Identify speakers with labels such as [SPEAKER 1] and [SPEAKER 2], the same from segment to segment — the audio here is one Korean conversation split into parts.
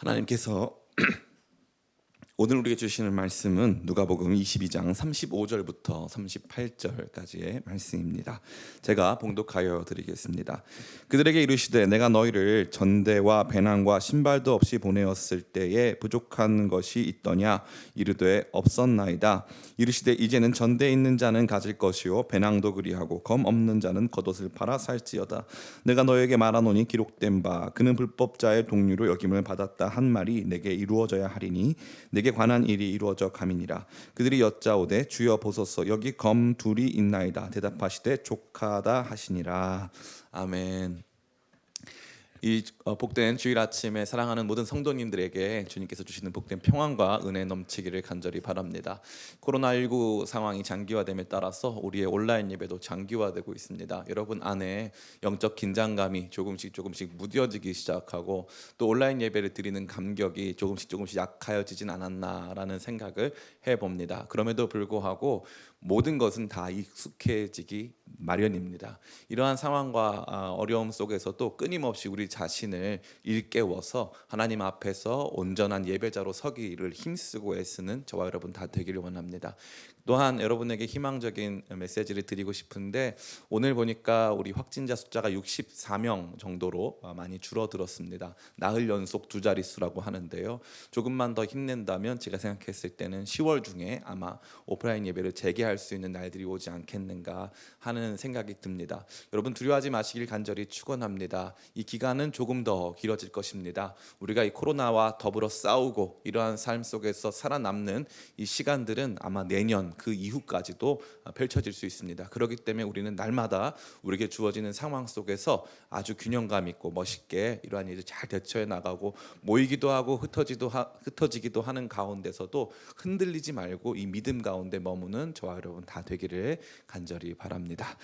[SPEAKER 1] 하나님께서 오늘 우리에게 주시는 말씀은 누가복음 22장 35절부터 38절까지의 말씀입니다. 제가 봉독하여 드리겠습니다. 그들에게 이르시되 내가 너희를 전대와 배낭과 신발도 없이 보내었을 때에 부족한 것이 있더냐 이르되 없었나이다. 이르시되 이제는 전대에 있는 자는 가질 것이요 배낭도 그리하고 검 없는 자는 겉옷을 팔아 살지어다. 내가 너에게 말하노니 기록된 바 그는 불법자의 동류로 여김을 받았다 한 말이 내게 이루어져야 하리니 내게 관한 일이 이루어져 감이니라. 그들이 여짜오되 주여 보소서 여기 검 둘이 있나이다. 대답하시되 족하다 하시니라. 아멘. 이 복된 주일 아침에 사랑하는 모든 성도님들에게 주님께서 주시는 복된 평안과 은혜 넘치기를 간절히 바랍니다. 코로나19 상황이 장기화됨에 따라서 우리의 온라인 예배도 장기화되고 있습니다. 여러분 안에 영적 긴장감이 조금씩 무뎌지기 시작하고 또 온라인 예배를 드리는 감격이 조금씩 약하여지진 않았나라는 생각을 해봅니다. 그럼에도 불구하고 모든 것은 다 익숙해지기 마련입니다. 이러한 상황과 어려움 속에서도 끊임없이 우리 자신을 일깨워서 하나님 앞에서 온전한 예배자로 서기를 힘쓰고 애쓰는 저와 여러분 다 되기를 원합니다. 또한 여러분에게 희망적인 메시지를 드리고 싶은데 오늘 보니까 우리 확진자 숫자가 64명 정도로 많이 줄어들었습니다. 나흘 연속 두 자릿수라고 하는데요. 조금만 더 힘낸다면 제가 생각했을 때는 10월 중에 아마 오프라인 예배를 재개할 수 있는 날들이 오지 않겠는가 하는 생각이 듭니다. 여러분 두려워하지 마시길 간절히 축원합니다. 이 기간은 조금 더 길어질 것입니다. 우리가 이 코로나와 더불어 싸우고 이러한 삶 속에서 살아남는 이 시간들은 아마 내년 그 이후까지도 펼쳐질 수 있습니다. 그렇기 때문에 우리는 날마다 우리에게 주어지는 상황 속에서 아주 균형감 있고 멋있게 이러한 일을 잘 대처해 나가고 모이기도 하고 흩어지기도 하는 가운데서도 흔들리지 말고 이 믿음 가운데 머무는 저와 여러분 다 되기를 간절히 바랍니다.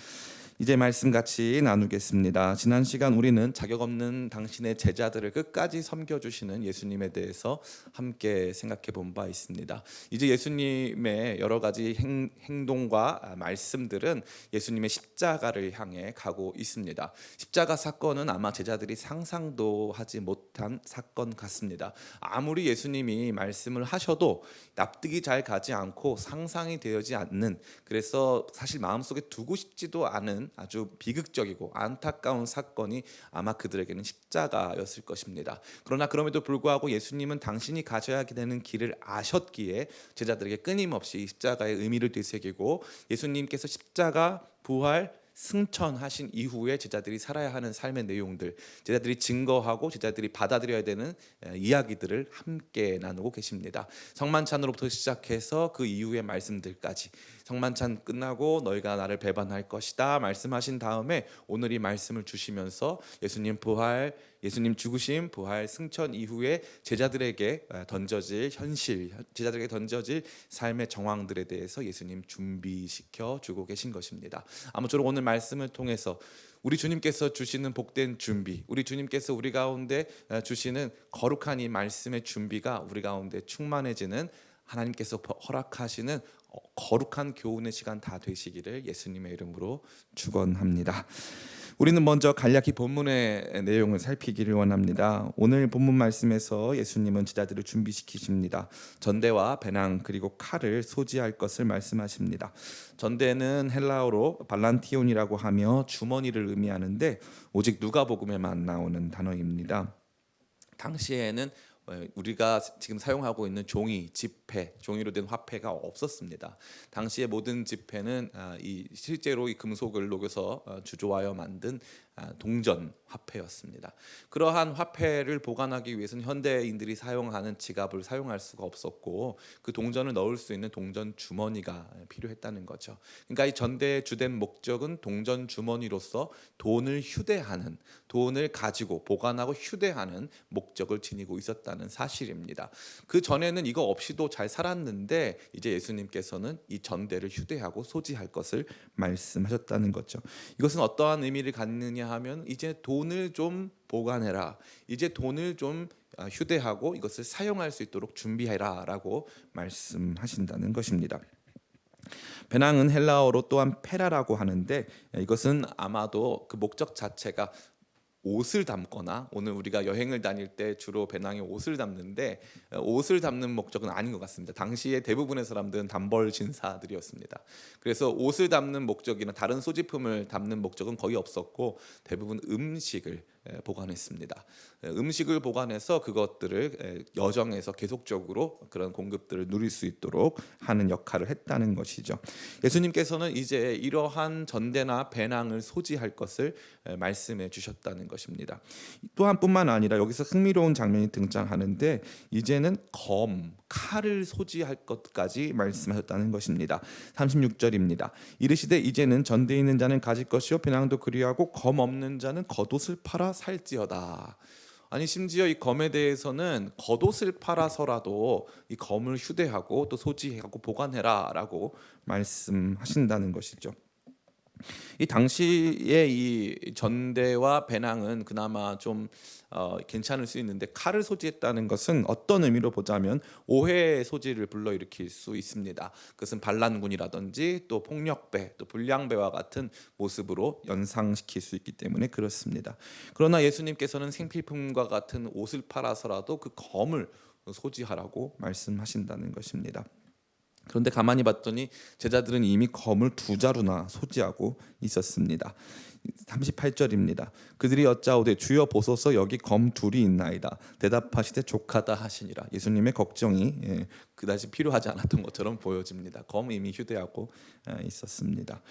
[SPEAKER 1] 이제 말씀 같이 나누겠습니다. 지난 시간 우리는 자격 없는 당신의 제자들을 끝까지 섬겨주시는 예수님에 대해서 함께 생각해 본 바 있습니다. 이제 예수님의 여러 가지 행동과 말씀들은 예수님의 십자가를 향해 가고 있습니다. 십자가 사건은 아마 제자들이 상상도 하지 못한 사건 같습니다. 아무리 예수님이 말씀을 하셔도 납득이 잘 가지 않고 상상이 되지 않는, 그래서 사실 마음속에 두고 싶지도 않은 아주 비극적이고 안타까운 사건이 아마 그들에게는 십자가였을 것입니다. 그러나 그럼에도 불구하고 예수님은 당신이 가셔야 되는 길을 아셨기에 제자들에게 끊임없이 십자가의 의미를 되새기고 예수님께서 십자가, 부활, 승천하신 이후에 제자들이 살아야 하는 삶의 내용들, 제자들이 증거하고 제자들이 받아들여야 되는 이야기들을 함께 나누고 계십니다. 성만찬으로부터 시작해서 그 이후의 말씀들까지, 성만찬 끝나고 너희가 나를 배반할 것이다 말씀하신 다음에 오늘 이 말씀을 주시면서 예수님 부활, 예수님 죽으심, 부활, 승천 이후에 제자들에게 던져질 현실, 제자들에게 던져질 삶의 정황들에 대해서 예수님 준비시켜 주고 계신 것입니다. 아무쪼록 오늘 말씀을 통해서 우리 주님께서 주시는 복된 준비, 우리 주님께서 우리 가운데 주시는 거룩한 이 말씀의 준비가 우리 가운데 충만해지는, 하나님께서 허락하시는 거룩한 교훈의 시간 다 되시기를 예수님의 이름으로 축원합니다. 우리는 먼저 간략히 본문의 내용을 살피기를 원합니다. 오늘 본문 말씀에서 예수님은 제자들을 준비시키십니다. 전대와 배낭 그리고 칼을 소지할 것을 말씀하십니다. 전대는 헬라어로 발란티온이라고 하며 주머니를 의미하는데 오직 누가복음에만 나오는 단어입니다. 당시에는 우리가 지금 사용하고 있는 종이, 지폐, 종이로 된 화폐가 없었습니다. 당시의 모든 지폐는 실제로 이 금속을 녹여서 주조하여 만든 동전 화폐였습니다. 그러한 화폐를 보관하기 위해서는 현대인들이 사용하는 지갑을 사용할 수가 없었고 그 동전을 넣을 수 있는 동전 주머니가 필요했다는 거죠. 그러니까 이 전대의 주된 목적은 동전 주머니로서 돈을 휴대하는, 돈을 가지고 보관하고 휴대하는 목적을 지니고 있었다는 사실입니다. 그 전에는 이거 없이도 잘 살았는데 이제 예수님께서는 이 전대를 휴대하고 소지할 것을 말씀하셨다는 거죠. 이것은 어떠한 의미를 갖느냐 하면 이제 돈을 좀 보관해라, 이제 돈을 좀 휴대하고 이것을 사용할 수 있도록 준비해라 라고 말씀하신다는 것입니다. 배낭은 헬라어로 또한 페라라고 하는데 이것은 아마도 그 목적 자체가 옷을 담거나, 오늘 우리가 여행을 다닐 때 주로 배낭에 옷을 담는데 옷을 담는 목적은 아닌 것 같습니다. 당시에 대부분의 사람들은 단벌 신사들이었습니다. 그래서 옷을 담는 목적이나 다른 소지품을 담는 목적은 거의 없었고 대부분 음식을 보관했습니다. 음식을 보관해서 그것들을 여정에서 계속적으로 그런 공급들을 누릴 수 있도록 하는 역할을 했다는 것이죠. 예수님께서는 이제 이러한 전대나 배낭을 소지할 것을 말씀해 주셨다는 것입니다. 또한 뿐만 아니라 여기서 흥미로운 장면이 등장하는데 이제는 칼을 소지할 것까지 말씀하셨다는 것입니다. 36절입니다. 이르시되 이제는 전대에 있는 자는 가질 것이요 배낭도 그리하고 검 없는 자는 겉옷을 팔아 살지어다. 아니 심지어 이 검에 대해서는 겉옷을 팔아서라도 이 검을 휴대하고 또 소지하고 보관해라라고 말씀하신다는 것이죠. 이 당시에 이 전대와 배낭은 그나마 좀 괜찮을 수 있는데 칼을 소지했다는 것은 어떤 의미로 보자면 오해의 소지를 불러일으킬 수 있습니다. 그것은 반란군이라든지 또 폭력배, 또 불량배와 같은 모습으로 연상시킬 수 있기 때문에 그렇습니다. 그러나 예수님께서는 생필품과 같은 옷을 팔아서라도 그 검을 소지하라고 말씀하신다는 것입니다. 그런데 가만히 봤더니 제자들은 이미 검을 2자루나 소지하고 있었습니다. 38절입니다. 그들이 여짜오되 주여 보소서 여기 검 둘이 있나이다. 대답하시되 족하다 하시니라. 예수님의 걱정이 그다지 필요하지 않았던 것처럼 보여집니다. 검 이미 휴대하고 있었습니다.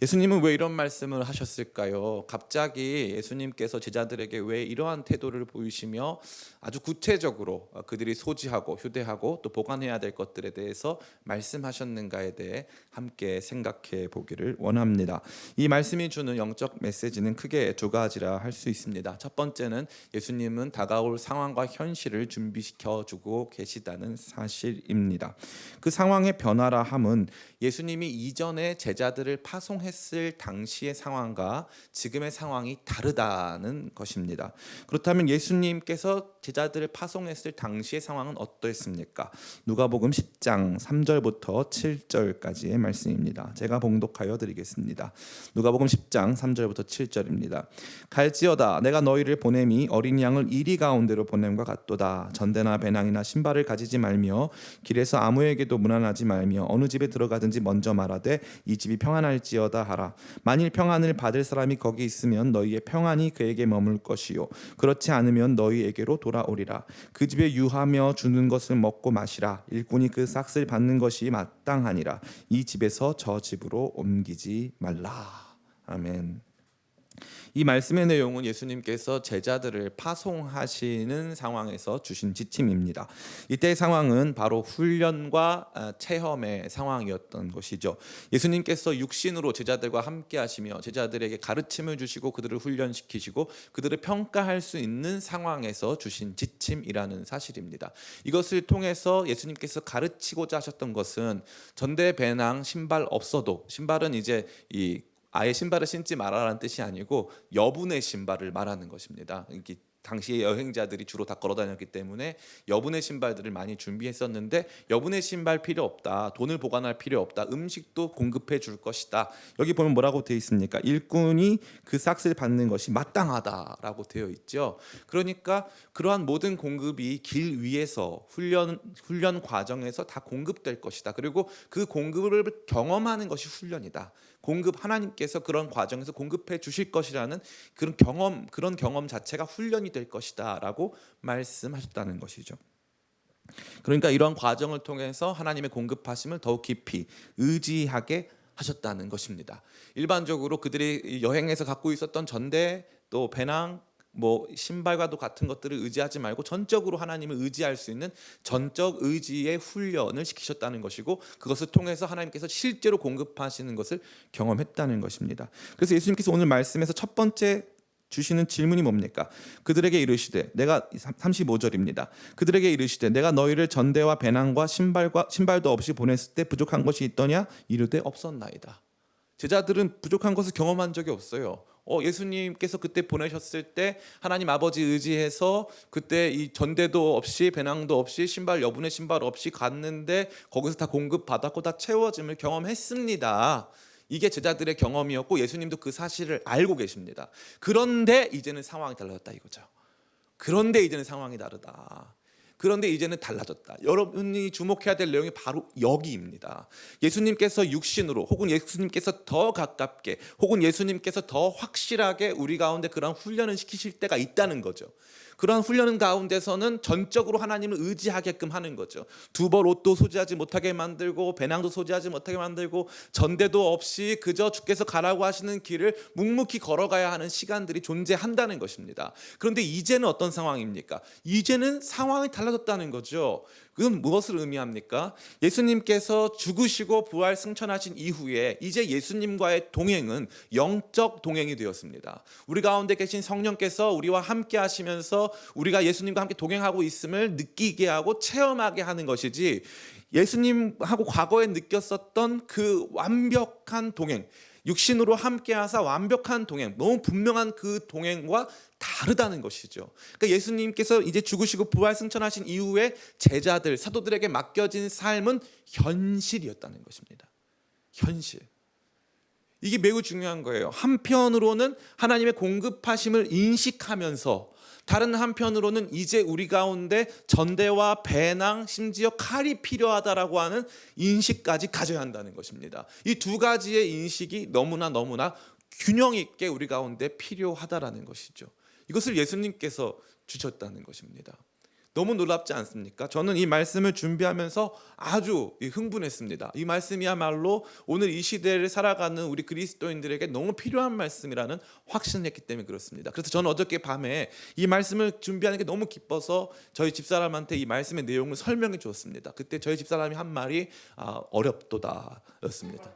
[SPEAKER 1] 예수님은 왜 이런 말씀을 하셨을까요? 갑자기 예수님께서 제자들에게 왜 이러한 태도를 보이시며 아주 구체적으로 그들이 소지하고 휴대하고 또 보관해야 될 것들에 대해서 말씀하셨는가에 대해 함께 생각해 보기를 원합니다. 이 말씀이 주는 영적 메시지는 크게 2가지라 할 수 있습니다. 첫 번째는 예수님은 다가올 상황과 현실을 준비시켜 주고 계시다는 사실입니다. 그 상황의 변화라 함은 예수님이 이전에 제자들을 파송했을 당시의 상황과 지금의 상황이 다르다는 것입니다. 그렇다면 예수님께서 제자들을 파송했을 당시의 상황은 어떠했습니까? 누가복음 10장 3절부터 7절까지의 말씀입니다. 제가 봉독하여 드리겠습니다. 누가복음 10장 3절부터 7절입니다. 갈지어다 내가 너희를 보냄이 어린 양을 이리 가운데로 보냄과 같도다. 전대나 배낭이나 신발을 가지지 말며 길에서 아무에게도 문안하지 말며 어느 집에 들어가든지 먼저 말하되 이 집이 평안할지어다 하라. 만일 평안을 받을 사람이 거기 있으면 너희의 평안이 그에게 머물 것이요 그렇지 않으면 너희에게로 돌아오리라. 그 집에 유하며 주는 것을 먹고 마시라. 일꾼이 그 삭을 받는 것이 마땅하니라. 이 집에서 저 집으로 옮기지 말라. 아멘. 이 말씀의 내용은 예수님께서 제자들을 파송하시는 상황에서 주신 지침입니다. 이때의 상황은 바로 훈련과 체험의 상황이었던 것이죠. 예수님께서 육신으로 제자들과 함께 하시며 제자들에게 가르침을 주시고 그들을 훈련시키시고 그들을 평가할 수 있는 상황에서 주신 지침이라는 사실입니다. 이것을 통해서 예수님께서 가르치고자 하셨던 것은 전대 배낭 신발 없어도, 신발은 이제 아예 신발을 신지 말아라는 뜻이 아니고 여분의 신발을 말하는 것입니다. 이게 당시에 여행자들이 주로 다 걸어 다녔기 때문에 여분의 신발들을 많이 준비했었는데 여분의 신발 필요 없다. 돈을 보관할 필요 없다. 음식도 공급해 줄 것이다. 여기 보면 뭐라고 되어 있습니까? 일꾼이 그 삭을 받는 것이 마땅하다라고 되어 있죠. 그러니까 그러한 모든 공급이 길 위에서 훈련 과정에서 다 공급될 것이다. 그리고 그 공급을 경험하는 것이 훈련이다. 하나님께서 그런 과정에서 공급해 주실 것이라는 그런 경험 자체가 훈련이 될 것이다라고 말씀하셨다는 것이죠. 그러니까 이런 과정을 통해서 하나님의 공급하심을 더욱 깊이 의지하게 하셨다는 것입니다. 일반적으로 그들이 여행에서 갖고 있었던 전대 또 배낭 신발과도 같은 것들을 의지하지 말고 전적으로 하나님을 의지할 수 있는 전적 의지의 훈련을 시키셨다는 것이고 그것을 통해서 하나님께서 실제로 공급하시는 것을 경험했다는 것입니다. 그래서 예수님께서 오늘 말씀에서 첫 번째 주시는 질문이 뭡니까? 그들에게 이르시되 내가 35절입니다. 그들에게 이르시되 내가 너희를 전대와 배낭과 신발도 없이 보냈을 때 부족한 것이 있더냐? 이르되 없었나이다. 제자들은 부족한 것을 경험한 적이 없어요. 예수님께서 그때 보내셨을 때 하나님 아버지 의지해서 그때 이 전대도 없이 배낭도 없이 여분의 신발 없이 갔는데 거기서 다 공급받았고 다 채워짐을 경험했습니다. 이게 제자들의 경험이었고 예수님도 그 사실을 알고 계십니다. 그런데 이제는 상황이 달라졌다 이거죠. 그런데 이제는 상황이 다르다. 그런데 이제는 달라졌다. 여러분이 주목해야 될 내용이 바로 여기입니다. 예수님께서 육신으로 혹은 예수님께서 더 가깝게 혹은 예수님께서 더 확실하게 우리 가운데 그런 훈련을 시키실 때가 있다는 거죠. 그러한 훈련 가운데서는 전적으로 하나님을 의지하게끔 하는 거죠. 두 벌 옷도 소지하지 못하게 만들고 배낭도 소지하지 못하게 만들고 전대도 없이 그저 주께서 가라고 하시는 길을 묵묵히 걸어가야 하는 시간들이 존재한다는 것입니다. 그런데 이제는 어떤 상황입니까? 이제는 상황이 달라졌다는 거죠. 그건 무엇을 의미합니까? 예수님께서 죽으시고 부활 승천하신 이후에 이제 예수님과의 동행은 영적 동행이 되었습니다. 우리 가운데 계신 성령께서 우리와 함께 하시면서 우리가 예수님과 함께 동행하고 있음을 느끼게 하고 체험하게 하는 것이지, 예수님하고 과거에 느꼈었던 그 완벽한 동행, 육신으로 함께하사 완벽한 동행, 너무 분명한 그 동행과 다르다는 것이죠. 그러니까 예수님께서 이제 죽으시고 부활 승천하신 이후에 제자들, 사도들에게 맡겨진 삶은 현실이었다는 것입니다. 현실. 이게 매우 중요한 거예요. 한편으로는 하나님의 공급하심을 인식하면서 다른 한편으로는 이제 우리 가운데 전대와 배낭 심지어 칼이 필요하다라고 하는 인식까지 가져야 한다는 것입니다. 이 두 가지의 인식이 너무나 균형 있게 우리 가운데 필요하다라는 것이죠. 이것을 예수님께서 주셨다는 것입니다. 너무 놀랍지 않습니까? 저는 이 말씀을 준비하면서 아주 흥분했습니다. 이 말씀이야말로 오늘 이 시대를 살아가는 우리 그리스도인들에게 너무 필요한 말씀이라는 확신을 했기 때문에 그렇습니다. 그래서 저는 어저께 밤에 이 말씀을 준비하는 게 너무 기뻐서 저희 집사람한테 이 말씀의 내용을 설명해 주었습니다. 그때 저희 집사람이 한 말이 어렵도다 였습니다.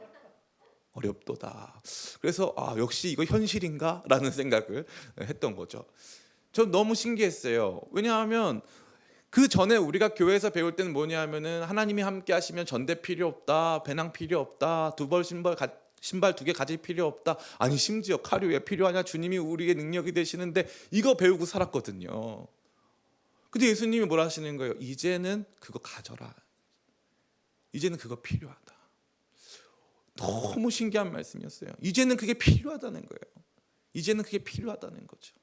[SPEAKER 1] 어렵도다. 그래서 역시 이거 현실인가? 라는 생각을 했던 거죠. 전 너무 신기했어요. 왜냐하면 그 전에 우리가 교회에서 배울 때는 뭐냐면은 하나님이 함께 하시면 전대 필요 없다, 배낭 필요 없다, 두 벌 신발 두 개 가질 필요 없다. 아니 심지어 칼이 왜 필요하냐? 주님이 우리의 능력이 되시는데 이거 배우고 살았거든요. 근데 예수님이 뭐라 하시는 거예요? 이제는 그거 가져라. 이제는 그거 필요하다. 너무 신기한 말씀이었어요. 이제는 그게 필요하다는 거예요. 이제는 그게 필요하다는 거죠.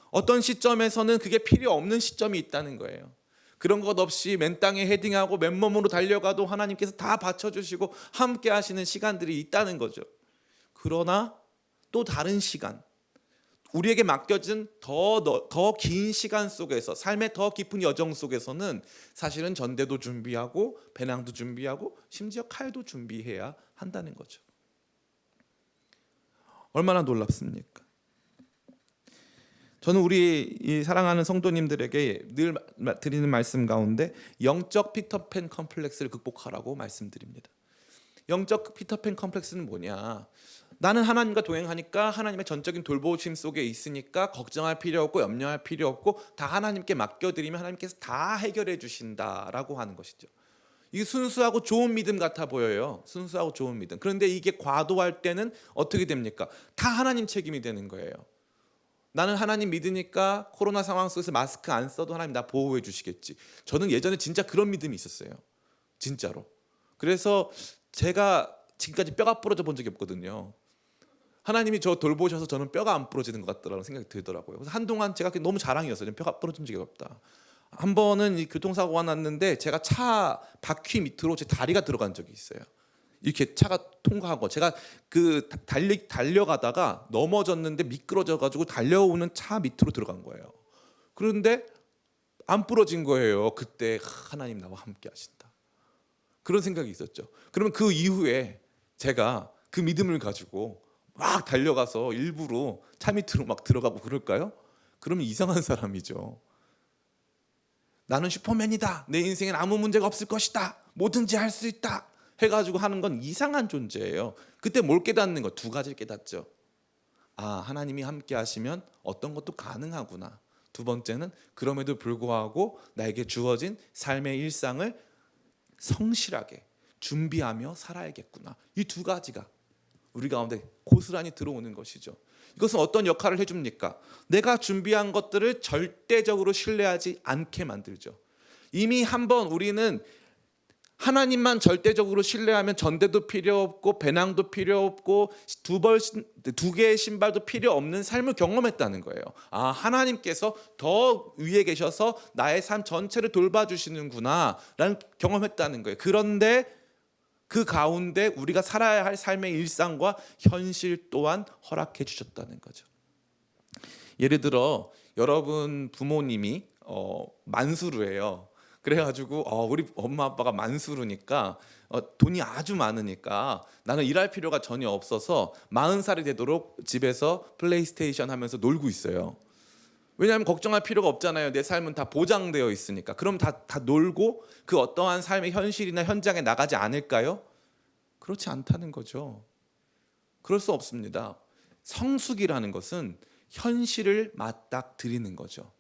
[SPEAKER 1] 어떤 시점에서는 그게 필요 없는 시점이 있다는 거예요. 그런 것 없이 맨 땅에 헤딩하고 맨몸으로 달려가도 하나님께서 다 받쳐주시고 함께 하시는 시간들이 있다는 거죠. 그러나 또 다른 시간, 우리에게 맡겨진 더 긴 시간 속에서, 삶의 더 깊은 여정 속에서는 사실은 전대도 준비하고 배낭도 준비하고 심지어 칼도 준비해야 한다는 거죠. 얼마나 놀랍습니까? 저는 우리 이 사랑하는 성도님들에게 늘 드리는 말씀 가운데 영적 피터팬 컴플렉스를 극복하라고 말씀드립니다. 영적 피터팬 컴플렉스는 뭐냐? 나는 하나님과 동행하니까 하나님의 전적인 돌보심 속에 있으니까 걱정할 필요 없고 염려할 필요 없고 다 하나님께 맡겨드리면 하나님께서 다 해결해 주신다라고 하는 것이죠. 이게 순수하고 좋은 믿음 같아 보여요. 순수하고 좋은 믿음. 그런데 이게 과도할 때는 어떻게 됩니까? 다 하나님 책임이 되는 거예요. 나는 하나님 믿으니까 코로나 상황 속에서 마스크 안 써도 하나님 나 보호해 주시겠지. 저는 예전에 진짜 그런 믿음이 있었어요. 진짜로. 그래서 제가 지금까지 뼈가 부러져 본 적이 없거든요. 하나님이 저 돌보셔서 저는 뼈가 안 부러지는 것 같다라는 생각이 들더라고요. 그래서 한동안 제가 너무 자랑이었어요. 뼈가 부러진 적이 없다. 한 번은 이 교통사고가 났는데 제가 차 바퀴 밑으로 제 다리가 들어간 적이 있어요. 이렇게 차가 통과하고 제가 그 달려가다가 넘어졌는데 미끄러져 가지고 달려오는 차 밑으로 들어간 거예요. 그런데 안 부러진 거예요. 그때 하나님 나와 함께 하신다. 그런 생각이 있었죠. 그러면 그 이후에 제가 그 믿음을 가지고 막 달려가서 일부러 차 밑으로 막 들어가고 그럴까요? 그러면 이상한 사람이죠. 나는 슈퍼맨이다. 내 인생엔 아무 문제가 없을 것이다. 뭐든지 할 수 있다. 해가지고 하는 건 이상한 존재예요. 그때 뭘 깨닫는 거? 두 가지를 깨닫죠. 하나님이 함께 하시면 어떤 것도 가능하구나. 두 번째는 그럼에도 불구하고 나에게 주어진 삶의 일상을 성실하게 준비하며 살아야겠구나. 이 두 가지가 우리 가운데 고스란히 들어오는 것이죠. 이것은 어떤 역할을 해줍니까? 내가 준비한 것들을 절대적으로 신뢰하지 않게 만들죠. 이미 한번 우리는 하나님만 절대적으로 신뢰하면 전대도 필요 없고 배낭도 필요 없고 두 개의 신발도 필요 없는 삶을 경험했다는 거예요. 아, 하나님께서 더 위에 계셔서 나의 삶 전체를 돌봐주시는구나 라는 경험했다는 거예요. 그런데 그 가운데 우리가 살아야 할 삶의 일상과 현실 또한 허락해 주셨다는 거죠. 예를 들어 여러분 부모님이 만수르예요. 그래가지고 우리 엄마 아빠가 만수르니까 돈이 아주 많으니까 나는 일할 필요가 전혀 없어서 40살이 되도록 집에서 플레이스테이션 하면서 놀고 있어요. 왜냐하면 걱정할 필요가 없잖아요. 내 삶은 다 보장되어 있으니까. 그럼 다 놀고 그 어떠한 삶의 현실이나 현장에 나가지 않을까요? 그렇지 않다는 거죠. 그럴 수 없습니다. 성숙이라는 것은 현실을 맞닥뜨리는 거죠.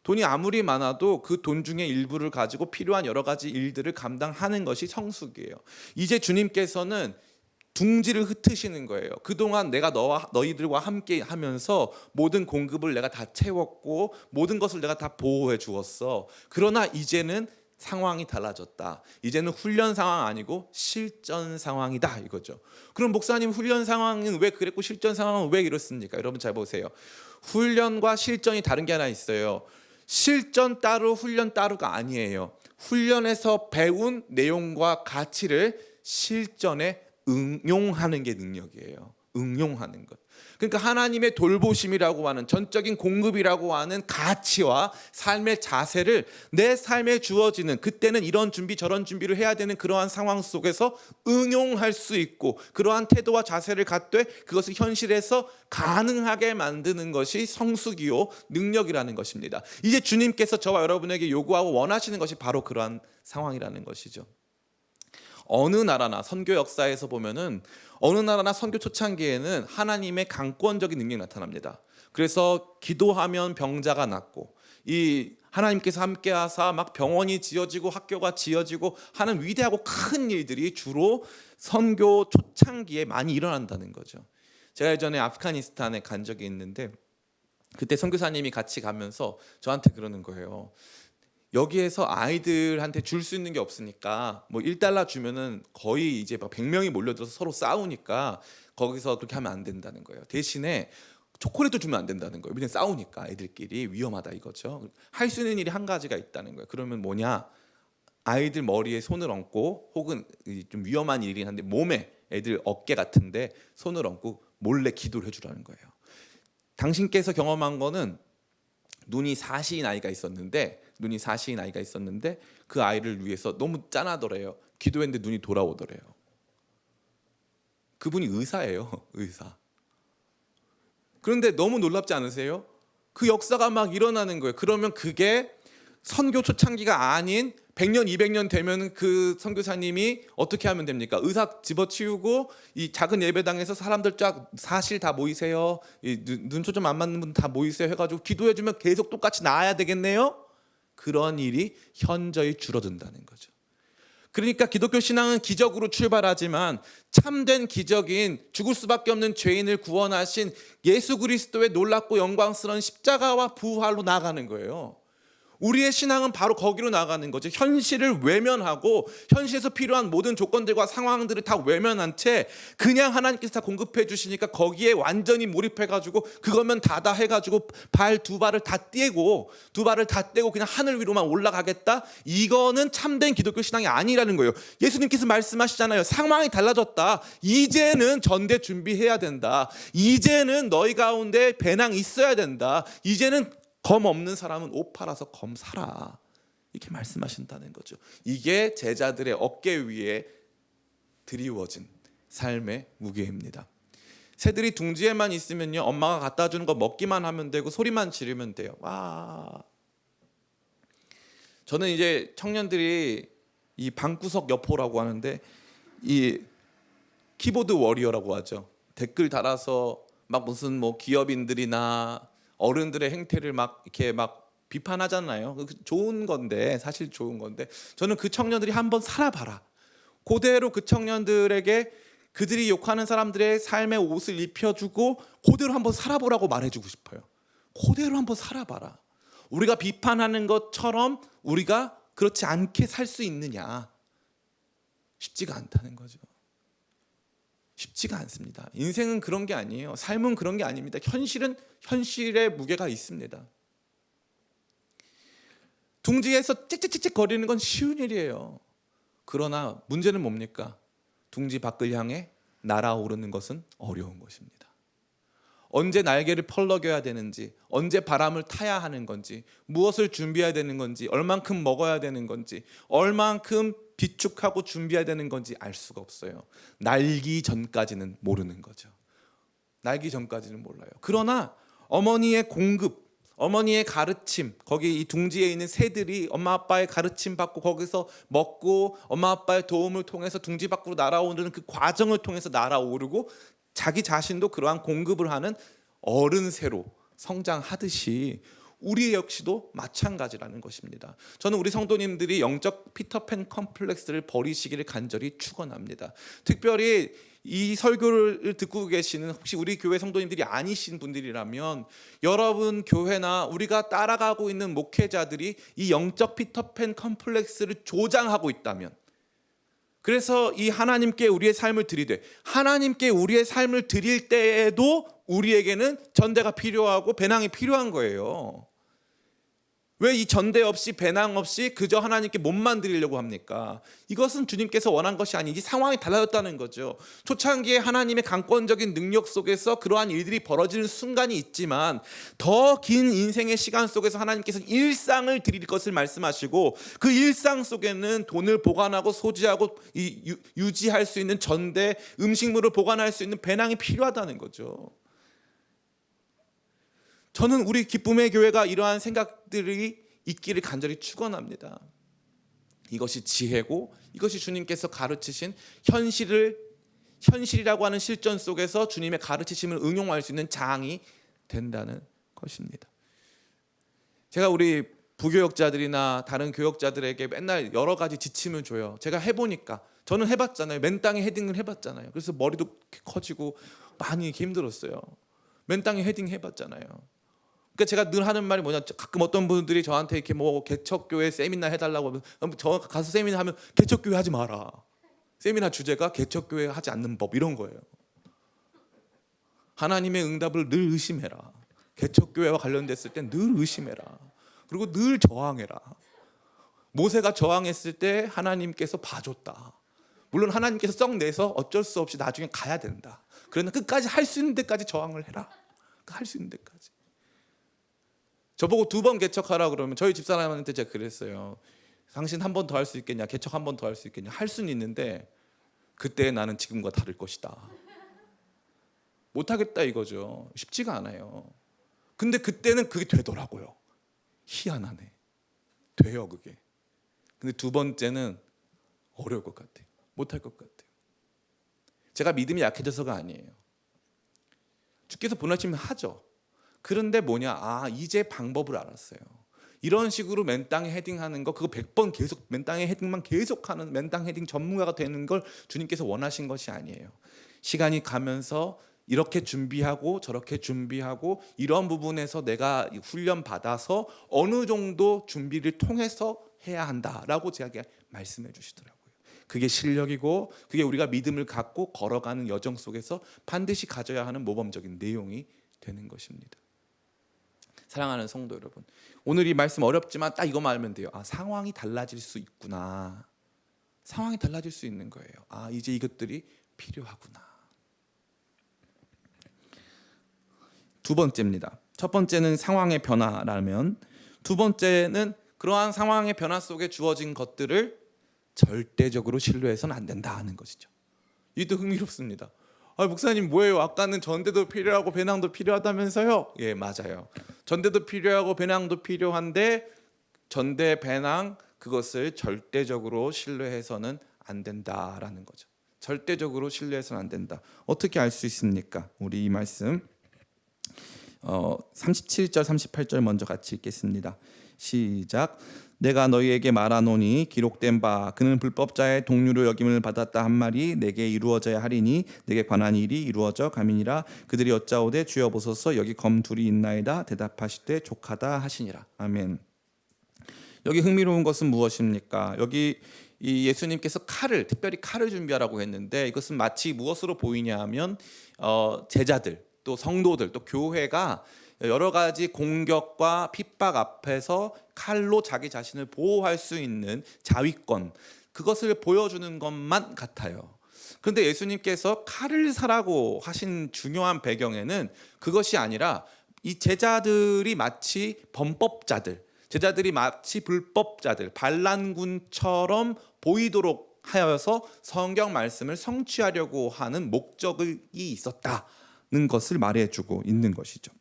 [SPEAKER 1] 돈이 아무리 많아도 그 돈 중에 일부를 가지고 필요한 여러 가지 일들을 감당하는 것이 성숙이에요. 이제 주님께서는 둥지를 흩으시는 거예요. 그동안 내가 너희들과 함께 하면서 모든 공급을 내가 다 채웠고 모든 것을 내가 다 보호해 주었어. 그러나 이제는 상황이 달라졌다. 이제는 훈련 상황 아니고 실전 상황이다 이거죠. 그럼 목사님 훈련 상황은 왜 그랬고 실전 상황은 왜 이렇습니까? 여러분 잘 보세요. 훈련과 실전이 다른 게 하나 있어요. 실전 따로 훈련 따로가 아니에요. 훈련에서 배운 내용과 가치를 실전에 응용하는 게 능력이에요. 응용하는 것. 그러니까 하나님의 돌보심이라고 하는 전적인 공급이라고 하는 가치와 삶의 자세를 내 삶에 주어지는, 그때는 이런 준비 저런 준비를 해야 되는 그러한 상황 속에서 응용할 수 있고, 그러한 태도와 자세를 갖되 그것을 현실에서 가능하게 만드는 것이 성숙이요 능력이라는 것입니다. 이제 주님께서 저와 여러분에게 요구하고 원하시는 것이 바로 그러한 상황이라는 것이죠. 어느 나라나 선교 역사에서 보면은 어느 나라나 선교 초창기에는 하나님의 강권적인 능력이 나타납니다. 그래서 기도하면 병자가 낫고, 이 하나님께서 함께하사 막 병원이 지어지고 학교가 지어지고 하는 위대하고 큰 일들이 주로 선교 초창기에 많이 일어난다는 거죠. 제가 예전에 아프가니스탄에 간 적이 있는데 그때 선교사님이 같이 가면서 저한테 그러는 거예요. 여기에서 아이들한테 줄 수 있는 게 없으니까 뭐 $1 주면은 거의 이제 막 100명이 몰려들어서 서로 싸우니까 거기서 그렇게 하면 안 된다는 거예요. 대신에 초콜릿도 주면 안 된다는 거예요. 왜냐면 싸우니까 애들끼리 위험하다 이거죠. 할 수 있는 일이 한 가지가 있다는 거예요. 그러면 뭐냐? 아이들 머리에 손을 얹고, 혹은 좀 위험한 일이긴 한데 몸에, 애들 어깨 같은데 손을 얹고 몰래 기도를 해주라는 거예요. 당신께서 경험한 거는 눈이 4시인 아이가 있었는데 그 아이를 위해서 너무 짠하더래요. 기도했는데 눈이 돌아오더래요. 그분이 의사예요. 의사. 그런데 너무 놀랍지 않으세요? 그 역사가 막 일어나는 거예요. 그러면 그게 선교 초창기가 아닌 100년, 200년 되면 그 선교사님이 어떻게 하면 됩니까? 의사 집어치우고 이 작은 예배당에서 사람들 쫙 사실 다 모이세요. 눈초 좀 안 맞는 분 다 모이세요 해가지고 기도해주면 계속 똑같이 나아야 되겠네요. 그런 일이 현저히 줄어든다는 거죠. 그러니까 기독교 신앙은 기적으로 출발하지만 참된 기적인 죽을 수밖에 없는 죄인을 구원하신 예수 그리스도의 놀랍고 영광스러운 십자가와 부활로 나아가는 거예요. 우리의 신앙은 바로 거기로 나가는 거죠. 현실을 외면하고 현실에서 필요한 모든 조건들과 상황들을 다 외면한 채 그냥 하나님께서 다 공급해 주시니까 거기에 완전히 몰입해가지고 그거면 다다 해가지고 두 발을 다 떼고 그냥 하늘 위로만 올라가겠다. 이거는 참된 기독교 신앙이 아니라는 거예요. 예수님께서 말씀하시잖아요. 상황이 달라졌다. 이제는 전대 준비해야 된다. 이제는 너희 가운데 배낭 있어야 된다. 이제는 검 없는 사람은 옷 팔아서 검 사라. 이렇게 말씀하신다는 거죠. 이게 제자들의 어깨 위에 드리워진 삶의 무게입니다. 새들이 둥지에만 있으면요, 엄마가 갖다 주는 거 먹기만 하면 되고 소리만 지르면 돼요. 와. 저는 이제 청년들이 이 방구석 여포라고 하는데 이 키보드 워리어라고 하죠. 댓글 달아서 막 무슨 뭐 기업인들이나 어른들의 행태를 막 이렇게 막 비판하잖아요. 좋은 건데, 사실 좋은 건데, 저는 그 청년들이 한번 살아봐라. 그대로 그 청년들에게 그들이 욕하는 사람들의 삶의 옷을 입혀주고 그대로 한번 살아보라고 말해주고 싶어요. 그대로 한번 살아봐라. 우리가 비판하는 것처럼 우리가 그렇지 않게 살 수 있느냐. 쉽지가 않다는 거죠. 쉽지가 않습니다. 인생은 그런 게 아니에요. 삶은 그런 게 아닙니다. 현실은 현실의 무게가 있습니다. 둥지에서 짹짹짹짹 거리는 건 쉬운 일이에요. 그러나 문제는 뭡니까? 둥지 밖을 향해 날아오르는 것은 어려운 것입니다. 언제 날개를 펄럭여야 되는지, 언제 바람을 타야 하는 건지, 무엇을 준비해야 되는 건지, 얼만큼 먹어야 되는 건지, 얼만큼 비축하고 준비해야 되는 건지 알 수가 없어요. 날기 전까지는 모르는 거죠. 날기 전까지는 몰라요. 그러나 어머니의 공급, 어머니의 가르침, 거기 이 둥지에 있는 새들이 엄마 아빠의 가르침 받고 거기서 먹고 엄마 아빠의 도움을 통해서 둥지 밖으로 날아오르는 그 과정을 통해서 날아오르고 자기 자신도 그러한 공급을 하는 어른 새로 성장하듯이 우리 역시도 마찬가지라는 것입니다. 저는 우리 성도님들이 영적 피터팬 컴플렉스를 버리시기를 간절히 축원합니다. 특별히 이 설교를 듣고 계시는 혹시 우리 교회 성도님들이 아니신 분들이라면 여러분 교회나 우리가 따라가고 있는 목회자들이 이 영적 피터팬 컴플렉스를 조장하고 있다면, 그래서 이 하나님께 우리의 삶을 드리되 하나님께 우리의 삶을 드릴 때에도 우리에게는 전대가 필요하고 배낭이 필요한 거예요. 왜 이 전대 없이 배낭 없이 그저 하나님께 몸만 드리려고 합니까? 이것은 주님께서 원한 것이 아니지 상황이 달라졌다는 거죠. 초창기에 하나님의 강권적인 능력 속에서 그러한 일들이 벌어지는 순간이 있지만 더 긴 인생의 시간 속에서 하나님께서 일상을 드릴 것을 말씀하시고 그 일상 속에는 돈을 보관하고 소지하고 유지할 수 있는 전대, 음식물을 보관할 수 있는 배낭이 필요하다는 거죠. 저는 우리 기쁨의 교회가 이러한 생각들이 있기를 간절히 축원합니다. 이것이 지혜고 이것이 주님께서 가르치신 현실이라고 하는 실전 속에서 주님의 가르치심을 응용할 수 있는 장이 된다는 것입니다. 제가 우리 부교역자들이나 다른 교역자들에게 맨날 여러 가지 지침을 줘요. 제가 해보니까 저는 해봤잖아요. 맨 땅에 헤딩을 해봤잖아요. 그래서 머리도 커지고 많이 힘들었어요. 맨 땅에 헤딩 해봤잖아요. 그러니까 제가 늘 하는 말이 뭐냐, 가끔 어떤 분들이 저한테 이렇게 뭐 개척교회 세미나 해달라고 하면 저 가서 세미나 하면 개척교회 하지 마라. 세미나 주제가 개척교회 하지 않는 법 이런 거예요. 하나님의 응답을 늘 의심해라. 개척교회와 관련됐을 때 늘 의심해라. 그리고 늘 저항해라. 모세가 저항했을 때 하나님께서 봐줬다. 물론 하나님께서 썩 내서 어쩔 수 없이 나중에 가야 된다. 그러나 끝까지 할 수 있는 데까지 저항을 해라. 할 수 있는 데까지. 저보고 2번 개척하라 그러면 저희 집사람한테 제가 그랬어요. 당신 한 번 더 할 수 있겠냐? 개척 한 번 더 할 수 있겠냐? 할 수는 있는데 그때 나는 지금과 다를 것이다. 못하겠다 이거죠. 쉽지가 않아요. 근데 그때는 그게 되더라고요. 희한하네. 돼요 그게. 근데 2번째는 어려울 것 같아요. 못할 것 같아요. 제가 믿음이 약해져서가 아니에요. 주께서 보내시면 하죠. 그런데 뭐냐, 이제 방법을 알았어요. 이런 식으로 맨 땅에 헤딩하는 거, 그거 100번 계속 맨 땅에 헤딩만 계속하는 맨 땅 헤딩 전문가가 되는 걸 주님께서 원하신 것이 아니에요. 시간이 가면서 이렇게 준비하고 저렇게 준비하고 이런 부분에서 내가 훈련 받아서 어느 정도 준비를 통해서 해야 한다라고 제가 말씀해 주시더라고요. 그게 실력이고 그게 우리가 믿음을 갖고 걸어가는 여정 속에서 반드시 가져야 하는 모범적인 내용이 되는 것입니다. 사랑하는 성도 여러분, 오늘 이 말씀 어렵지만 딱 이거만 알면 돼요. 상황이 달라질 수 있구나. 상황이 달라질 수 있는 거예요. 이제 이것들이 필요하구나. 2번째입니다. 첫 번째는 상황의 변화라면, 2번째는 그러한 상황의 변화 속에 주어진 것들을 절대적으로 신뢰해서는 안 된다 하는 것이죠. 이것도 흥미롭습니다. 목사님 뭐예요? 아까는 전대도 필요하고 배낭도 필요하다면서요? 예, 맞아요. 전대도 필요하고 배낭도 필요한데 전대, 배낭 그것을 절대적으로 신뢰해서는 안 된다라는 거죠. 절대적으로 신뢰해서는 안 된다. 어떻게 알 수 있습니까? 우리 이 말씀 37절 38절 먼저 같이 읽겠습니다. 시작. 내가 너희에게 말하노니 기록된 바 그는 불법자의 동류로 여김을 받았다 한 말이 내게 이루어져야 하리니 내게 관한 일이 이루어져 가미니라. 그들이 여짜오되 주여 보소서 여기 검 둘이 있나이다. 대답하시되 족하다 하시니라. 아멘. 여기 흥미로운 것은 무엇입니까? 여기 이 예수님께서 특별히 칼을 준비하라고 했는데 이것은 마치 무엇으로 보이냐 하면 제자들 또 성도들 또 교회가 여러 가지 공격과 핍박 앞에서 칼로 자기 자신을 보호할 수 있는 자위권, 그것을 보여주는 것만 같아요. 그런데 예수님께서 칼을 사라고 하신 중요한 배경에는 그것이 아니라 이 제자들이 마치 범법자들, 제자들이 마치 불법자들, 반란군처럼 보이도록 하여서 성경 말씀을 성취하려고 하는 목적이 있었다는 것을 말해주고 있는 것이죠.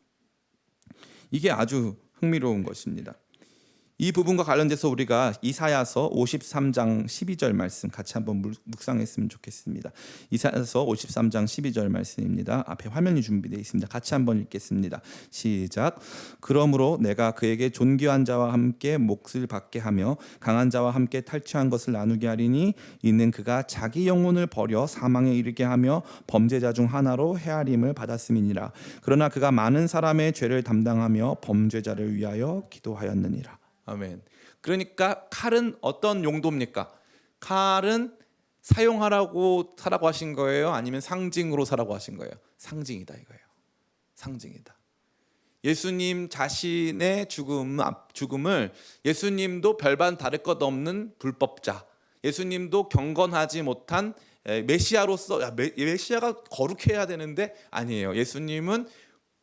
[SPEAKER 1] 이게 아주 흥미로운 것입니다. 이 부분과 관련돼서 우리가 이사야서 53장 12절 말씀 같이 한번 묵상했으면 좋겠습니다. 이사야서 53장 12절 말씀입니다. 앞에 화면이 준비되어 있습니다. 같이 한번 읽겠습니다. 시작. 그러므로 내가 그에게 존귀한 자와 함께 몫을 받게 하며 강한 자와 함께 탈취한 것을 나누게 하리니 이는 그가 자기 영혼을 버려 사망에 이르게 하며 범죄자 중 하나로 헤아림을 받았음이니라. 그러나 그가 많은 사람의 죄를 담당하며 범죄자를 위하여 기도하였느니라. 아멘. 그러니까 칼은 어떤 용도입니까? 칼은 사용하라고 사라고 하신 거예요? 아니면 상징으로 사라고 하신 거예요? 상징이다 이거예요. 상징이다. 예수님 자신의 죽음을 예수님도 별반 다를 것 없는 불법자, 예수님도 경건하지 못한 메시아로서 메시아가 거룩해야 되는데 아니에요. 예수님은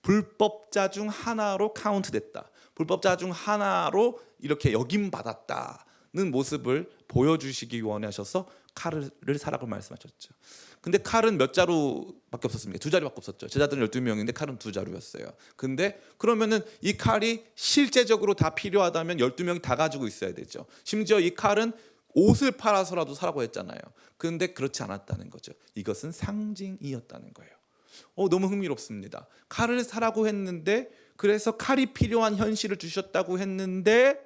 [SPEAKER 1] 불법자 중 하나로 카운트됐다. 불법자 중 하나로 이렇게 여김받았다는 모습을 보여주시기 원하셔서 칼을 사라고 말씀하셨죠. 근데 칼은 몇 자루밖에 없었습니까? 2자루밖에 없었죠. 제자들은 12명인데 칼은 2자루였어요. 근데 그러면은 이 칼이 실제적으로 다 필요하다면 12명이 다 가지고 있어야 되죠. 심지어 이 칼은 옷을 팔아서라도 사라고 했잖아요. 그런데 그렇지 않았다는 거죠. 이것은 상징이었다는 거예요. 너무 흥미롭습니다. 칼을 사라고 했는데, 그래서 칼이 필요한 현실을 주셨다고 했는데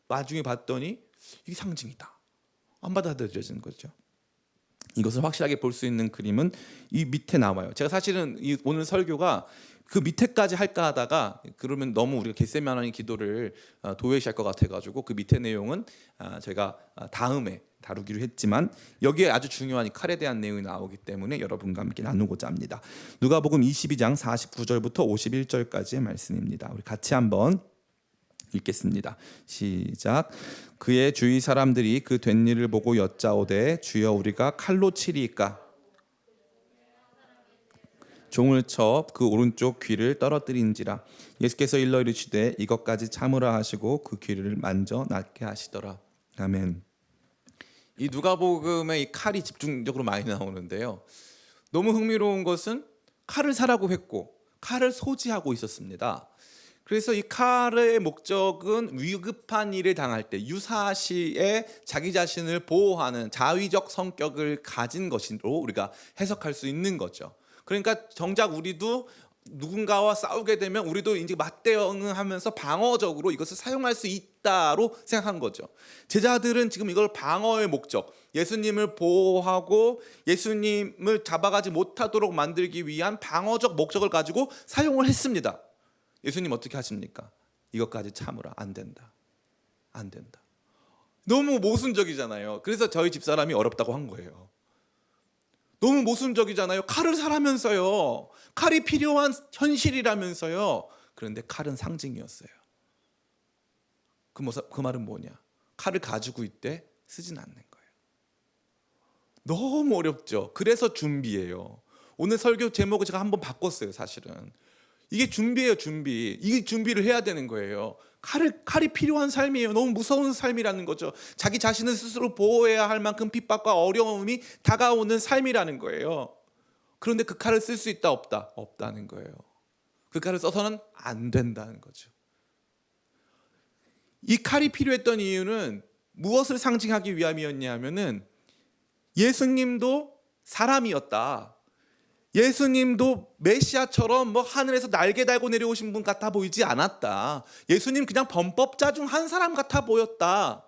[SPEAKER 1] 나중에 봤더니 이게 상징이다, 안 받아들여지는 거죠. 이것을 확실하게 볼 수 있는 그림은 이 밑에 나와요. 제가 사실은 오늘 설교가 그 밑에까지 할까 하다가 그러면 너무 우리가 겟세마네 기도를 도외시할 것 같아가지고 그 밑에 내용은 제가 다음에 다루기로 했지만 여기에 아주 중요한 이 칼에 대한 내용이 나오기 때문에 여러분과 함께 나누고자 합니다. 누가복음 22장 49절부터 51절까지의 말씀입니다. 우리 같이 한번 읽겠습니다. 시작. 그의 주위 사람들이 그 된 일을 보고 여짜오되 주여 우리가 칼로 치리이까? 종을 쳐 그 오른쪽 귀를 떨어뜨린지라. 예수께서 일러 이르시되 이것까지 참으라 하시고 그 귀를 만져 낫게 하시더라. 아멘. 이 누가복음에 이 칼이 집중적으로 많이 나오는데요. 너무 흥미로운 것은 칼을 사라고 했고 칼을 소지하고 있었습니다. 그래서 이 칼의 목적은 위급한 일을 당할 때 유사시에 자기 자신을 보호하는 자위적 성격을 가진 것으로 우리가 해석할 수 있는 거죠. 그러니까 정작 우리도 누군가와 싸우게 되면 우리도 이제 맞대응을 하면서 방어적으로 이것을 사용할 수 있다로 생각한 거죠. 제자들은 지금 이걸 방어의 목적, 예수님을 보호하고 예수님을 잡아가지 못하도록 만들기 위한 방어적 목적을 가지고 사용을 했습니다. 예수님 어떻게 하십니까? 이것까지 참으라. 안 된다. 안 된다. 너무 모순적이잖아요. 그래서 저희 집사람이 어렵다고 한 거예요. 너무 모순적이잖아요. 칼을 사라면서요. 칼이 필요한 현실이라면서요. 그런데 칼은 상징이었어요. 그 말은 뭐냐? 칼을 가지고 있되 쓰진 않는 거예요. 너무 어렵죠. 그래서 준비예요. 오늘 설교 제목을 제가 한번 바꿨어요. 사실은 이게 준비예요. 준비. 이 준비를 해야 되는 거예요. 칼이 필요한 삶이에요. 너무 무서운 삶이라는 거죠. 자기 자신을 스스로 보호해야 할 만큼 핍박과 어려움이 다가오는 삶이라는 거예요. 그런데 그 칼을 쓸 수 있다 없다? 없다는 거예요. 그 칼을 써서는 안 된다는 거죠. 이 칼이 필요했던 이유는 무엇을 상징하기 위함이었냐면은 예수님도 사람이었다. 예수님도 메시아처럼 하늘에서 날개 달고 내려오신 분 같아 보이지 않았다. 예수님 그냥 범법자 중 한 사람 같아 보였다.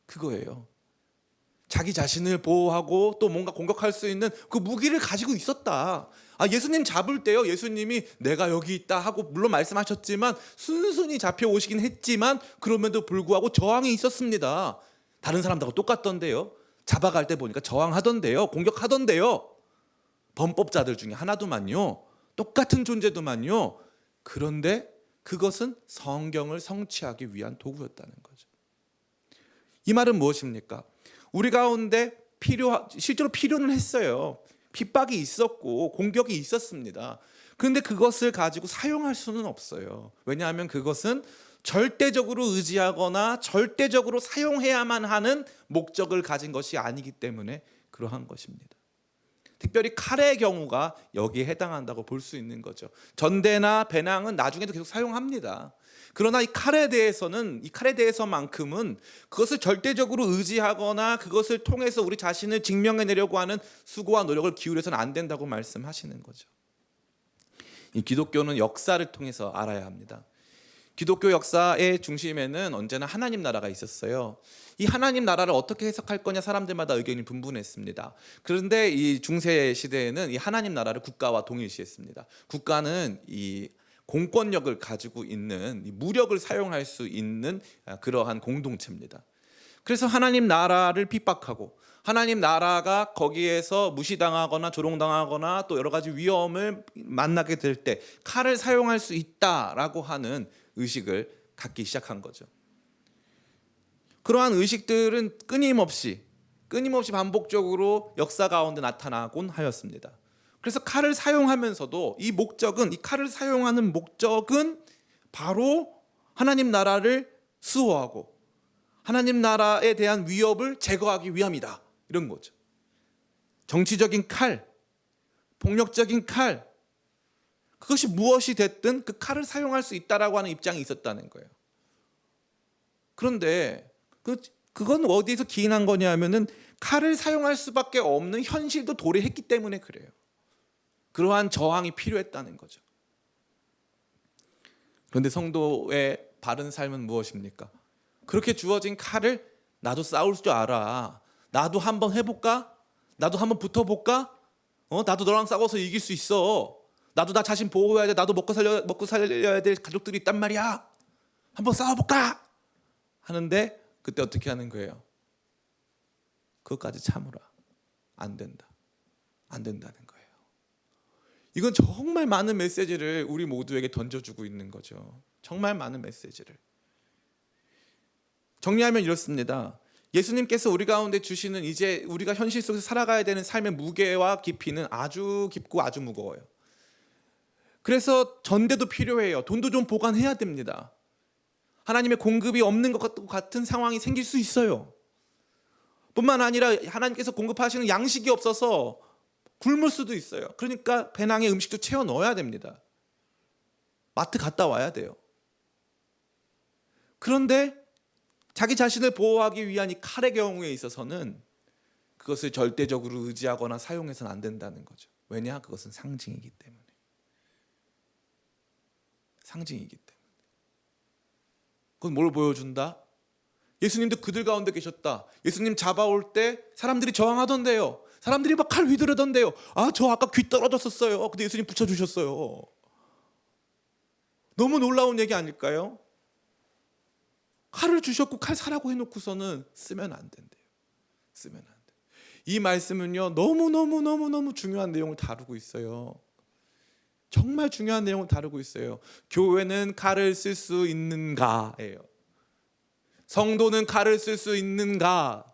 [SPEAKER 1] 그거예요. 자기 자신을 보호하고 또 뭔가 공격할 수 있는 그 무기를 가지고 있었다. 예수님 잡을 때요, 예수님이 내가 여기 있다 하고 물론 말씀하셨지만 순순히 잡혀오시긴 했지만 그럼에도 불구하고 저항이 있었습니다. 다른 사람들하고 똑같던데요. 잡아갈 때 보니까 저항하던데요. 공격하던데요. 범법자들 중에 하나도만요. 똑같은 존재도만요. 그런데 그것은 성경을 성취하기 위한 도구였다는 거죠. 이 말은 무엇입니까? 우리 가운데 실제로 필요는 했어요. 핍박이 있었고 공격이 있었습니다. 그런데 그것을 가지고 사용할 수는 없어요. 왜냐하면 그것은 절대적으로 의지하거나 절대적으로 사용해야만 하는 목적을 가진 것이 아니기 때문에 그러한 것입니다. 특별히 칼의 경우가 여기에 해당한다고 볼 수 있는 거죠. 전대나 배낭은 나중에도 계속 사용합니다. 그러나 이 칼에 대해서만큼은 그것을 절대적으로 의지하거나 그것을 통해서 우리 자신을 증명해내려고 하는 수고와 노력을 기울여서는 안 된다고 말씀하시는 거죠. 이 기독교는 역사를 통해서 알아야 합니다. 기독교 역사의 중심에는 언제나 하나님 나라가 있었어요. 이 하나님 나라를 어떻게 해석할 거냐 사람들마다 의견이 분분했습니다. 그런데 이 중세 시대에는 이 하나님 나라를 국가와 동일시했습니다. 국가는 이 공권력을 가지고 있는 이 무력을 사용할 수 있는 그러한 공동체입니다. 그래서 하나님 나라를 핍박하고 하나님 나라가 거기에서 무시당하거나 조롱당하거나 또 여러 가지 위험을 만나게 될 때 칼을 사용할 수 있다라고 하는 의식을 갖기 시작한 거죠. 그러한 의식들은 끊임없이 반복적으로 역사 가운데 나타나곤 하였습니다. 그래서 칼을 사용하면서도 이 칼을 사용하는 목적은 바로 하나님 나라를 수호하고 하나님 나라에 대한 위협을 제거하기 위함이다. 이런 거죠. 정치적인 칼, 폭력적인 칼, 그것이 무엇이 됐든 그 칼을 사용할 수 있다라고 하는 입장이 있었다는 거예요. 그런데 그건 어디에서 기인한 거냐 하면은 칼을 사용할 수밖에 없는 현실도 도래했기 때문에 그래요. 그러한 저항이 필요했다는 거죠. 그런데 성도의 바른 삶은 무엇입니까? 그렇게 주어진 칼을 나도 싸울 줄 알아. 나도 한번 해볼까? 나도 한번 붙어볼까? 나도 너랑 싸워서 이길 수 있어. 나도 나 자신 보호해야 돼. 나도 먹고 살려야 될 가족들이 있단 말이야. 한번 싸워볼까? 하는데 그때 어떻게 하는 거예요? 그것까지 참으라. 안 된다. 안 된다는 거예요. 이건 정말 많은 메시지를 우리 모두에게 던져주고 있는 거죠. 정말 많은 메시지를. 정리하면 이렇습니다. 예수님께서 우리 가운데 주시는 이제 우리가 현실 속에서 살아가야 되는 삶의 무게와 깊이는 아주 깊고 아주 무거워요. 그래서 전대도 필요해요. 돈도 좀 보관해야 됩니다. 하나님의 공급이 없는 것 같은 상황이 생길 수 있어요. 뿐만 아니라 하나님께서 공급하시는 양식이 없어서 굶을 수도 있어요. 그러니까 배낭에 음식도 채워 넣어야 됩니다. 마트 갔다 와야 돼요. 그런데 자기 자신을 보호하기 위한 이 칼의 경우에 있어서는 그것을 절대적으로 의지하거나 사용해서는 안 된다는 거죠. 왜냐? 그것은 상징이기 때문에. 상징이기 때문에. 그건 뭘 보여준다? 예수님도 그들 가운데 계셨다. 예수님 잡아올 때 사람들이 저항하던데요. 사람들이 막 칼 휘두르던데요. 저 아까 귀 떨어졌었어요. 근데 예수님 붙여주셨어요. 너무 놀라운 얘기 아닐까요? 칼을 주셨고 칼 사라고 해놓고서는 쓰면 안 된대요. 쓰면 안 돼. 이 말씀은요 너무 중요한 내용을 다루고 있어요. 정말 중요한 내용을 다루고 있어요. 교회는 칼을 쓸 수 있는가예요. 성도는 칼을 쓸 수 있는가?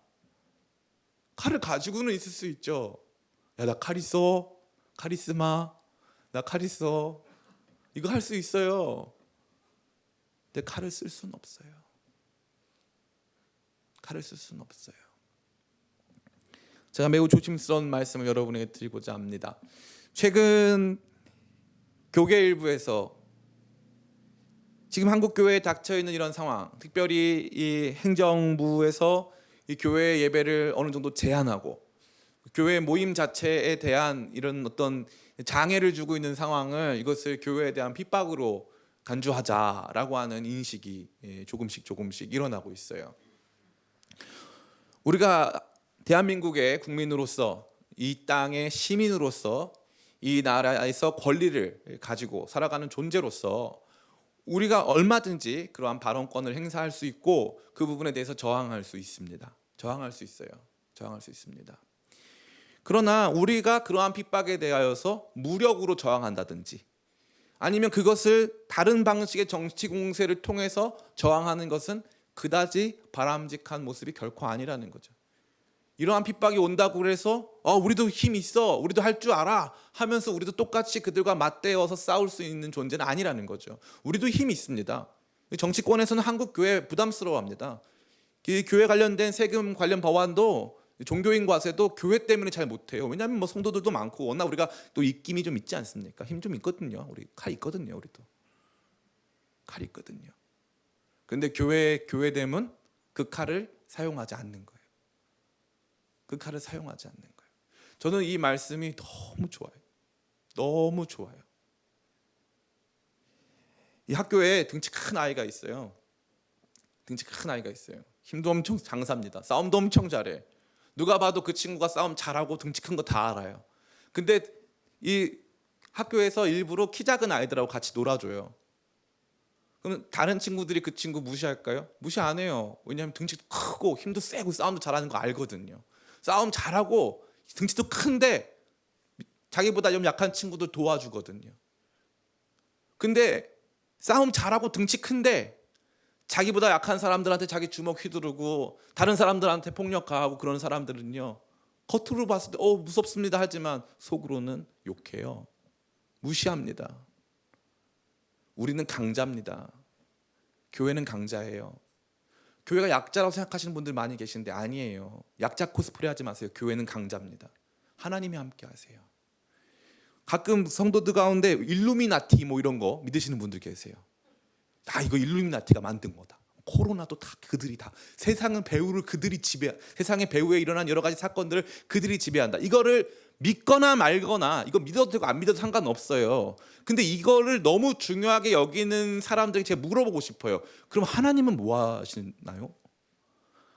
[SPEAKER 1] 칼을 가지고는 있을 수 있죠. 야, 나 칼 있어. 카리스마. 나 칼 있어. 이거 할 수 있어요. 근데 칼을 쓸 수는 없어요. 칼을 쓸 수는 없어요. 제가 매우 조심스러운 말씀을 여러분에게 드리고자 합니다. 최근 교계 일부에서 지금 한국 교회에 닥쳐 있는 이런 상황, 특별히 이 행정부에서 이 교회 예배를 어느 정도 제한하고 교회 모임 자체에 대한 이런 어떤 장애를 주고 있는 상황을 이것을 교회에 대한 핍박으로 간주하자라고 하는 인식이 조금씩 일어나고 있어요. 우리가 대한민국의 국민으로서, 이 땅의 시민으로서, 이 나라에서 권리를 가지고 살아가는 존재로서 우리가 얼마든지 그러한 발언권을 행사할 수 있고 그 부분에 대해서 저항할 수 있습니다. 저항할 수 있어요. 저항할 수 있습니다. 그러나 우리가 그러한 핍박에 대하여서 무력으로 저항한다든지 아니면 그것을 다른 방식의 정치 공세를 통해서 저항하는 것은 그다지 바람직한 모습이 결코 아니라는 거죠. 이러한 핍박이 온다고 해서 우리도 힘 있어, 우리도 할 줄 알아 하면서 우리도 똑같이 그들과 맞대어서 싸울 수 있는 존재는 아니라는 거죠. 우리도 힘이 있습니다. 정치권에서는 한국 교회 부담스러워합니다. 이 교회 관련된 세금 관련 법안도 종교인 과세도 교회 때문에 잘 못해요. 왜냐하면 뭐 성도들도 많고 워낙 우리가 또 입김이 좀 있지 않습니까? 힘 좀 있거든요. 우리 칼 있거든요. 우리도 칼 있거든요. 그런데 교회됨은 그 칼을 사용하지 않는 거예요. 그 칼을 사용하지 않는 거예요. 저는 이 말씀이 너무 좋아요. 너무 좋아요. 이 학교에 등치 큰 아이가 있어요. 등치 큰 아이가 있어요. 힘도 엄청 장사입니다. 싸움도 엄청 잘해. 누가 봐도 그 친구가 싸움 잘하고 등치 큰 거 다 알아요. 근데 이 학교에서 일부러 키 작은 아이들하고 같이 놀아줘요. 그럼 다른 친구들이 그 친구 무시할까요? 무시 안 해요. 왜냐하면 등치도 크고 힘도 세고 싸움도 잘하는 거 알거든요. 싸움 잘하고 등치도 큰데 자기보다 좀 약한 친구들 도와주거든요. 근데 싸움 잘하고 등치 큰데 자기보다 약한 사람들한테 자기 주먹 휘두르고 다른 사람들한테 폭력하고 그런 사람들은요, 겉으로 봤을 때 무섭습니다 하지만 속으로는 욕해요. 무시합니다. 우리는 강자입니다. 교회는 강자예요. 교회가 약자라고 생각하시는 분들 많이 계신데 아니에요. 약자 코스프레 하지 마세요. 교회는 강자입니다. 하나님이 함께 하세요. 가끔 성도들 가운데 일루미나티 뭐 이런 거 믿으시는 분들 계세요. 이거 일루미나티가 만든 거다. 코로나도 다 그들이 다 세상의 배후에 일어난 여러 가지 사건들을 그들이 지배한다. 이거를 믿거나 말거나, 이거 믿어도 되고 안 믿어도 상관없어요. 근데 이거를 너무 중요하게 여기는 사람들에게 제가 물어보고 싶어요. 그럼 하나님은 뭐 하시나요?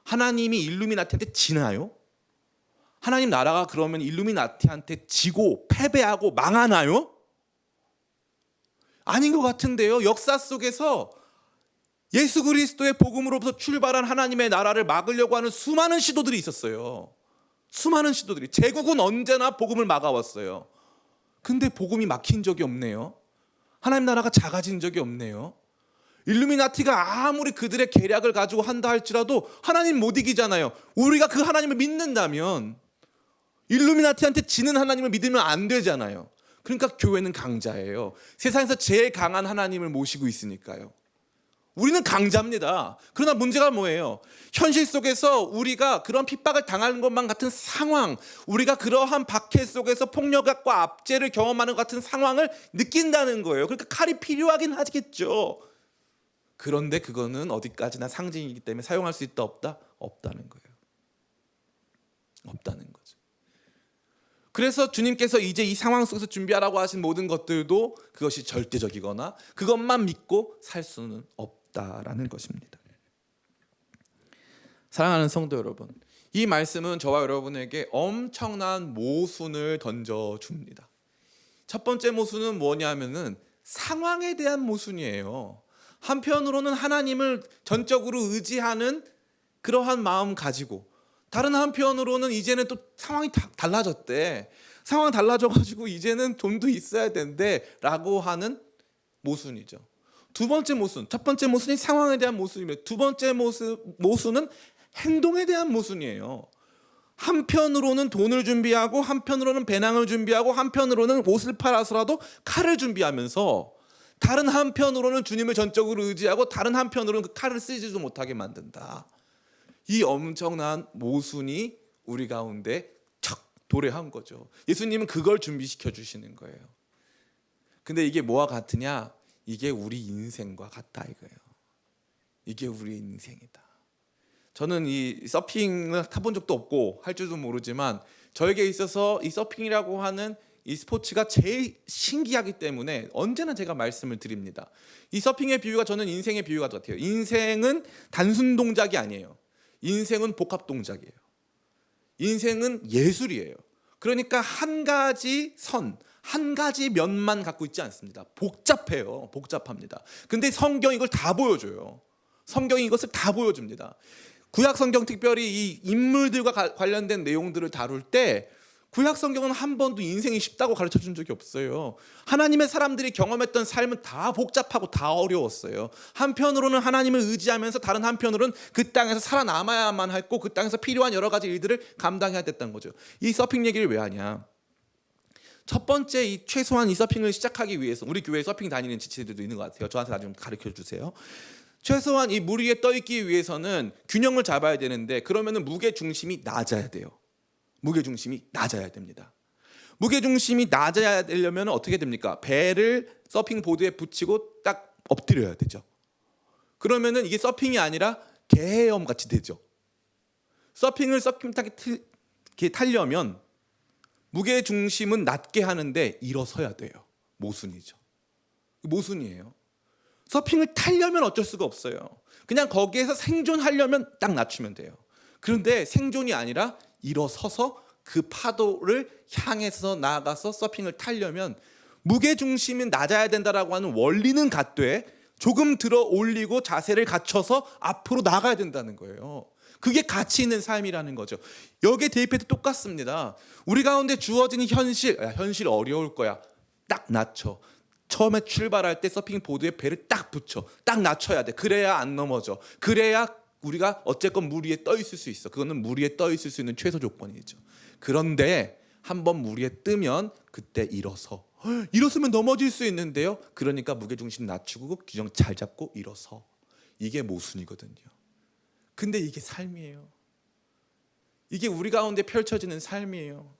[SPEAKER 1] 하나님이 일루미나티한테 지나요? 하나님 나라가 그러면 일루미나티한테 지고 패배하고 망하나요? 아닌 것 같은데요. 역사 속에서 예수 그리스도의 복음으로부터 출발한 하나님의 나라를 막으려고 하는 수많은 시도들이 있었어요. 수많은 시도들이. 제국은 언제나 복음을 막아왔어요. 근데 복음이 막힌 적이 없네요. 하나님 나라가 작아진 적이 없네요. 일루미나티가 아무리 그들의 계략을 가지고 한다 할지라도 하나님 못 이기잖아요. 우리가 그 하나님을 믿는다면 일루미나티한테 지는 하나님을 믿으면 안 되잖아요. 그러니까 교회는 강자예요. 세상에서 제일 강한 하나님을 모시고 있으니까요. 우리는 강자입니다. 그러나 문제가 뭐예요? 현실 속에서 우리가 그런 핍박을 당하는 것만 같은 상황, 우리가 그러한 박해 속에서 폭력과 압제를 경험하는 것 같은 상황을 느낀다는 거예요. 그러니까 칼이 필요하긴 하겠죠. 그런데 그거는 어디까지나 상징이기 때문에 사용할 수 있다 없다? 없다는 거예요. 없다는 거죠. 그래서 주님께서 이제 이 상황 속에서 준비하라고 하신 모든 것들도 그것이 절대적이거나 그것만 믿고 살 수는 없다라는 것입니다. 사랑하는 성도 여러분, 이 말씀은 저와 여러분에게 엄청난 모순을 던져줍니다. 첫 번째 모순은 뭐냐면은 상황에 대한 모순이에요. 한편으로는 하나님을 전적으로 의지하는 그러한 마음 가지고, 다른 한편으로는 이제는 또 상황이 달라졌대. 상황 달라져가지고 이제는 돈도 있어야 된대 라고 하는 모순이죠. 두 번째 모순, 첫 번째 모순이 상황에 대한 모순이며 두 번째 모순은 행동에 대한 모순이에요. 한편으로는 돈을 준비하고 한편으로는 배낭을 준비하고 한편으로는 옷을 팔아서라도 칼을 준비하면서 다른 한편으로는 주님을 전적으로 의지하고 다른 한편으로는 그 칼을 쓰지도 못하게 만든다. 이 엄청난 모순이 우리 가운데 척 도래한 거죠. 예수님은 그걸 준비시켜 주시는 거예요. 근데 이게 뭐와 같으냐? 이게 우리 인생과 같다 이거예요. 이게 우리 인생이다. 저는 이 서핑을 타본 적도 없고 할 줄도 모르지만 저에게 있어서 이 서핑이라고 하는 이 스포츠가 제일 신기하기 때문에 언제나 제가 말씀을 드립니다. 이 서핑의 비유가 저는 인생의 비유가 같아요. 인생은 단순 동작이 아니에요. 인생은 복합 동작이에요. 인생은 예술이에요. 그러니까 한 가지 선, 한 가지 면만 갖고 있지 않습니다. 복잡해요. 복잡합니다. 근데 성경이 이걸 다 보여줘요. 성경이 이것을 다 보여줍니다. 구약 성경 특별히 이 인물들과 관련된 내용들을 다룰 때 구약 성경은 한 번도 인생이 쉽다고 가르쳐 준 적이 없어요. 하나님의 사람들이 경험했던 삶은 다 복잡하고 다 어려웠어요. 한편으로는 하나님을 의지하면서 다른 한편으로는 그 땅에서 살아남아야만 했고 그 땅에서 필요한 여러 가지 일들을 감당해야 됐던 거죠. 이 서핑 얘기를 왜 하냐? 첫 번째 최소한 이 서핑을 시작하기 위해서 우리 교회에 서핑 다니는 지체들도 있는 것 같아요. 저한테 나중에 가르쳐 주세요. 최소한 이 물 위에 떠 있기 위해서는 균형을 잡아야 되는데 그러면은 무게 중심이 낮아야 돼요. 무게 중심이 낮아야 됩니다. 무게 중심이 낮아야 되려면 어떻게 됩니까? 배를 서핑 보드에 붙이고 딱 엎드려야 되죠. 그러면은 이게 서핑이 아니라 개헤엄 같이 되죠. 서핑 타기 타려면 무게 중심은 낮게 하는데 일어서야 돼요. 모순이죠. 모순이에요. 서핑을 타려면 어쩔 수가 없어요. 그냥 거기에서 생존하려면 딱 낮추면 돼요. 그런데 생존이 아니라 일어서서 그 파도를 향해서 나아가서 서핑을 타려면 무게중심이 낮아야 된다라고 하는 원리는 같되 조금 들어 올리고 자세를 갖춰서 앞으로 나가야 된다는 거예요. 그게 가치 있는 삶이라는 거죠. 여기에 대입해도 똑같습니다. 우리 가운데 주어진 현실 어려울 거야. 딱 낮춰. 처음에 출발할 때 서핑 보드에 배를 딱 붙여. 딱 낮춰야 돼. 그래야 안 넘어져. 그래야 우리가 어쨌건 물 위에 떠 있을 수 있어. 그거는 물 위에 떠 있을 수 있는 최소 조건이죠. 그런데 한번 물 위에 뜨면 그때 일어서면 넘어질 수 있는데요. 그러니까 무게중심 낮추고 균형 잘 잡고 일어서. 이게 모순이거든요. 근데 이게 삶이에요. 이게 우리 가운데 펼쳐지는 삶이에요.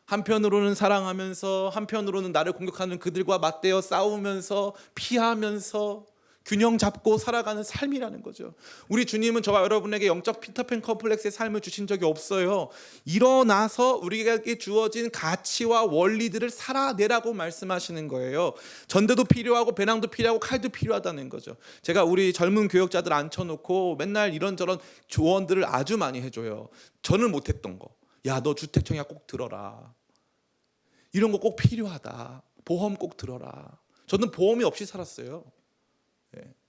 [SPEAKER 1] 한편으로는 사랑하면서 한편으로는 나를 공격하는 그들과 맞대어 싸우면서 피하면서 균형 잡고 살아가는 삶이라는 거죠. 우리 주님은 저와 여러분에게 영적 피터팬 컴플렉스의 삶을 주신 적이 없어요. 일어나서 우리에게 주어진 가치와 원리들을 살아내라고 말씀하시는 거예요. 전대도 필요하고 배낭도 필요하고 칼도 필요하다는 거죠. 제가 우리 젊은 교역자들 앉혀놓고 맨날 이런저런 조언들을 아주 많이 해줘요. 저는 못했던 거. 야, 너 주택청약 꼭 들어라. 이런 거 꼭 필요하다. 보험 꼭 들어라. 저는 보험이 없이 살았어요.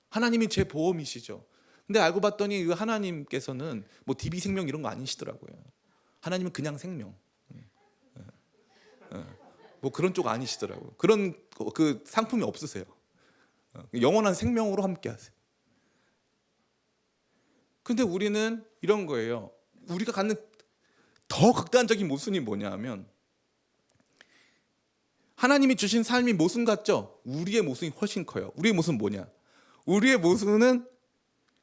[SPEAKER 1] 하나님이 제 보험이시죠. 근데 알고 봤더니 이 하나님께서는 뭐 DB 생명 이런 거 아니시더라고요. 하나님은 그냥 생명. 뭐 그런 쪽 아니시더라고요. 그런 그 상품이 없으세요. 영원한 생명으로 함께 하세요. 근데 우리는 이런 거예요. 우리가 갖는 더 극단적인 모순이 뭐냐면 하나님이 주신 삶이 모순 같죠? 우리의 모순이 훨씬 커요. 우리의 모순은 뭐냐? 우리의 모순은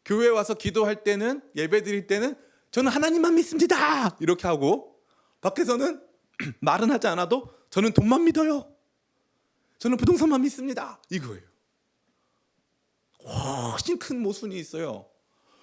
[SPEAKER 1] 교회에 와서 기도할 때는 예배 드릴 때는 저는 하나님만 믿습니다 이렇게 하고 밖에서는 말은 하지 않아도 저는 돈만 믿어요. 저는 부동산만 믿습니다. 이거예요. 훨씬 큰 모순이 있어요.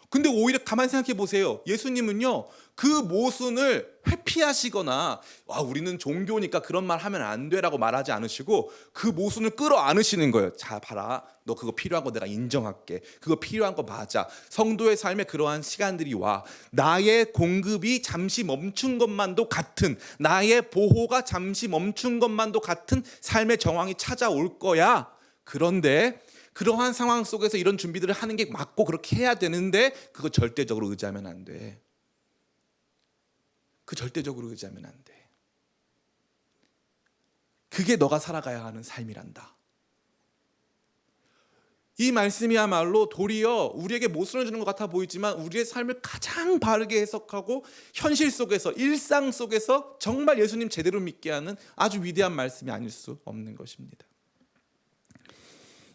[SPEAKER 1] 근데 오히려 가만히 생각해 보세요. 예수님은요 그 모순을 회피하시거나 우리는 종교니까 그런 말 하면 안 돼라고 말하지 않으시고 그 모순을 끌어안으시는 거예요. 자 봐라, 너 그거 필요한 거 내가 인정할게. 그거 필요한 거 맞아. 성도의 삶에 그러한 시간들이 와. 나의 공급이 잠시 멈춘 것만도 같은, 나의 보호가 잠시 멈춘 것만도 같은 삶의 정황이 찾아올 거야. 그런데 그러한 상황 속에서 이런 준비들을 하는 게 맞고 그렇게 해야 되는데 그거 절대적으로 의지하면 안 돼. 그 절대적으로 의지하면 안 돼. 그게 너가 살아가야 하는 삶이란다. 이 말씀이야말로 도리어 우리에게 모순을 주는 것 같아 보이지만 우리의 삶을 가장 바르게 해석하고 현실 속에서 일상 속에서 정말 예수님 제대로 믿게 하는 아주 위대한 말씀이 아닐 수 없는 것입니다.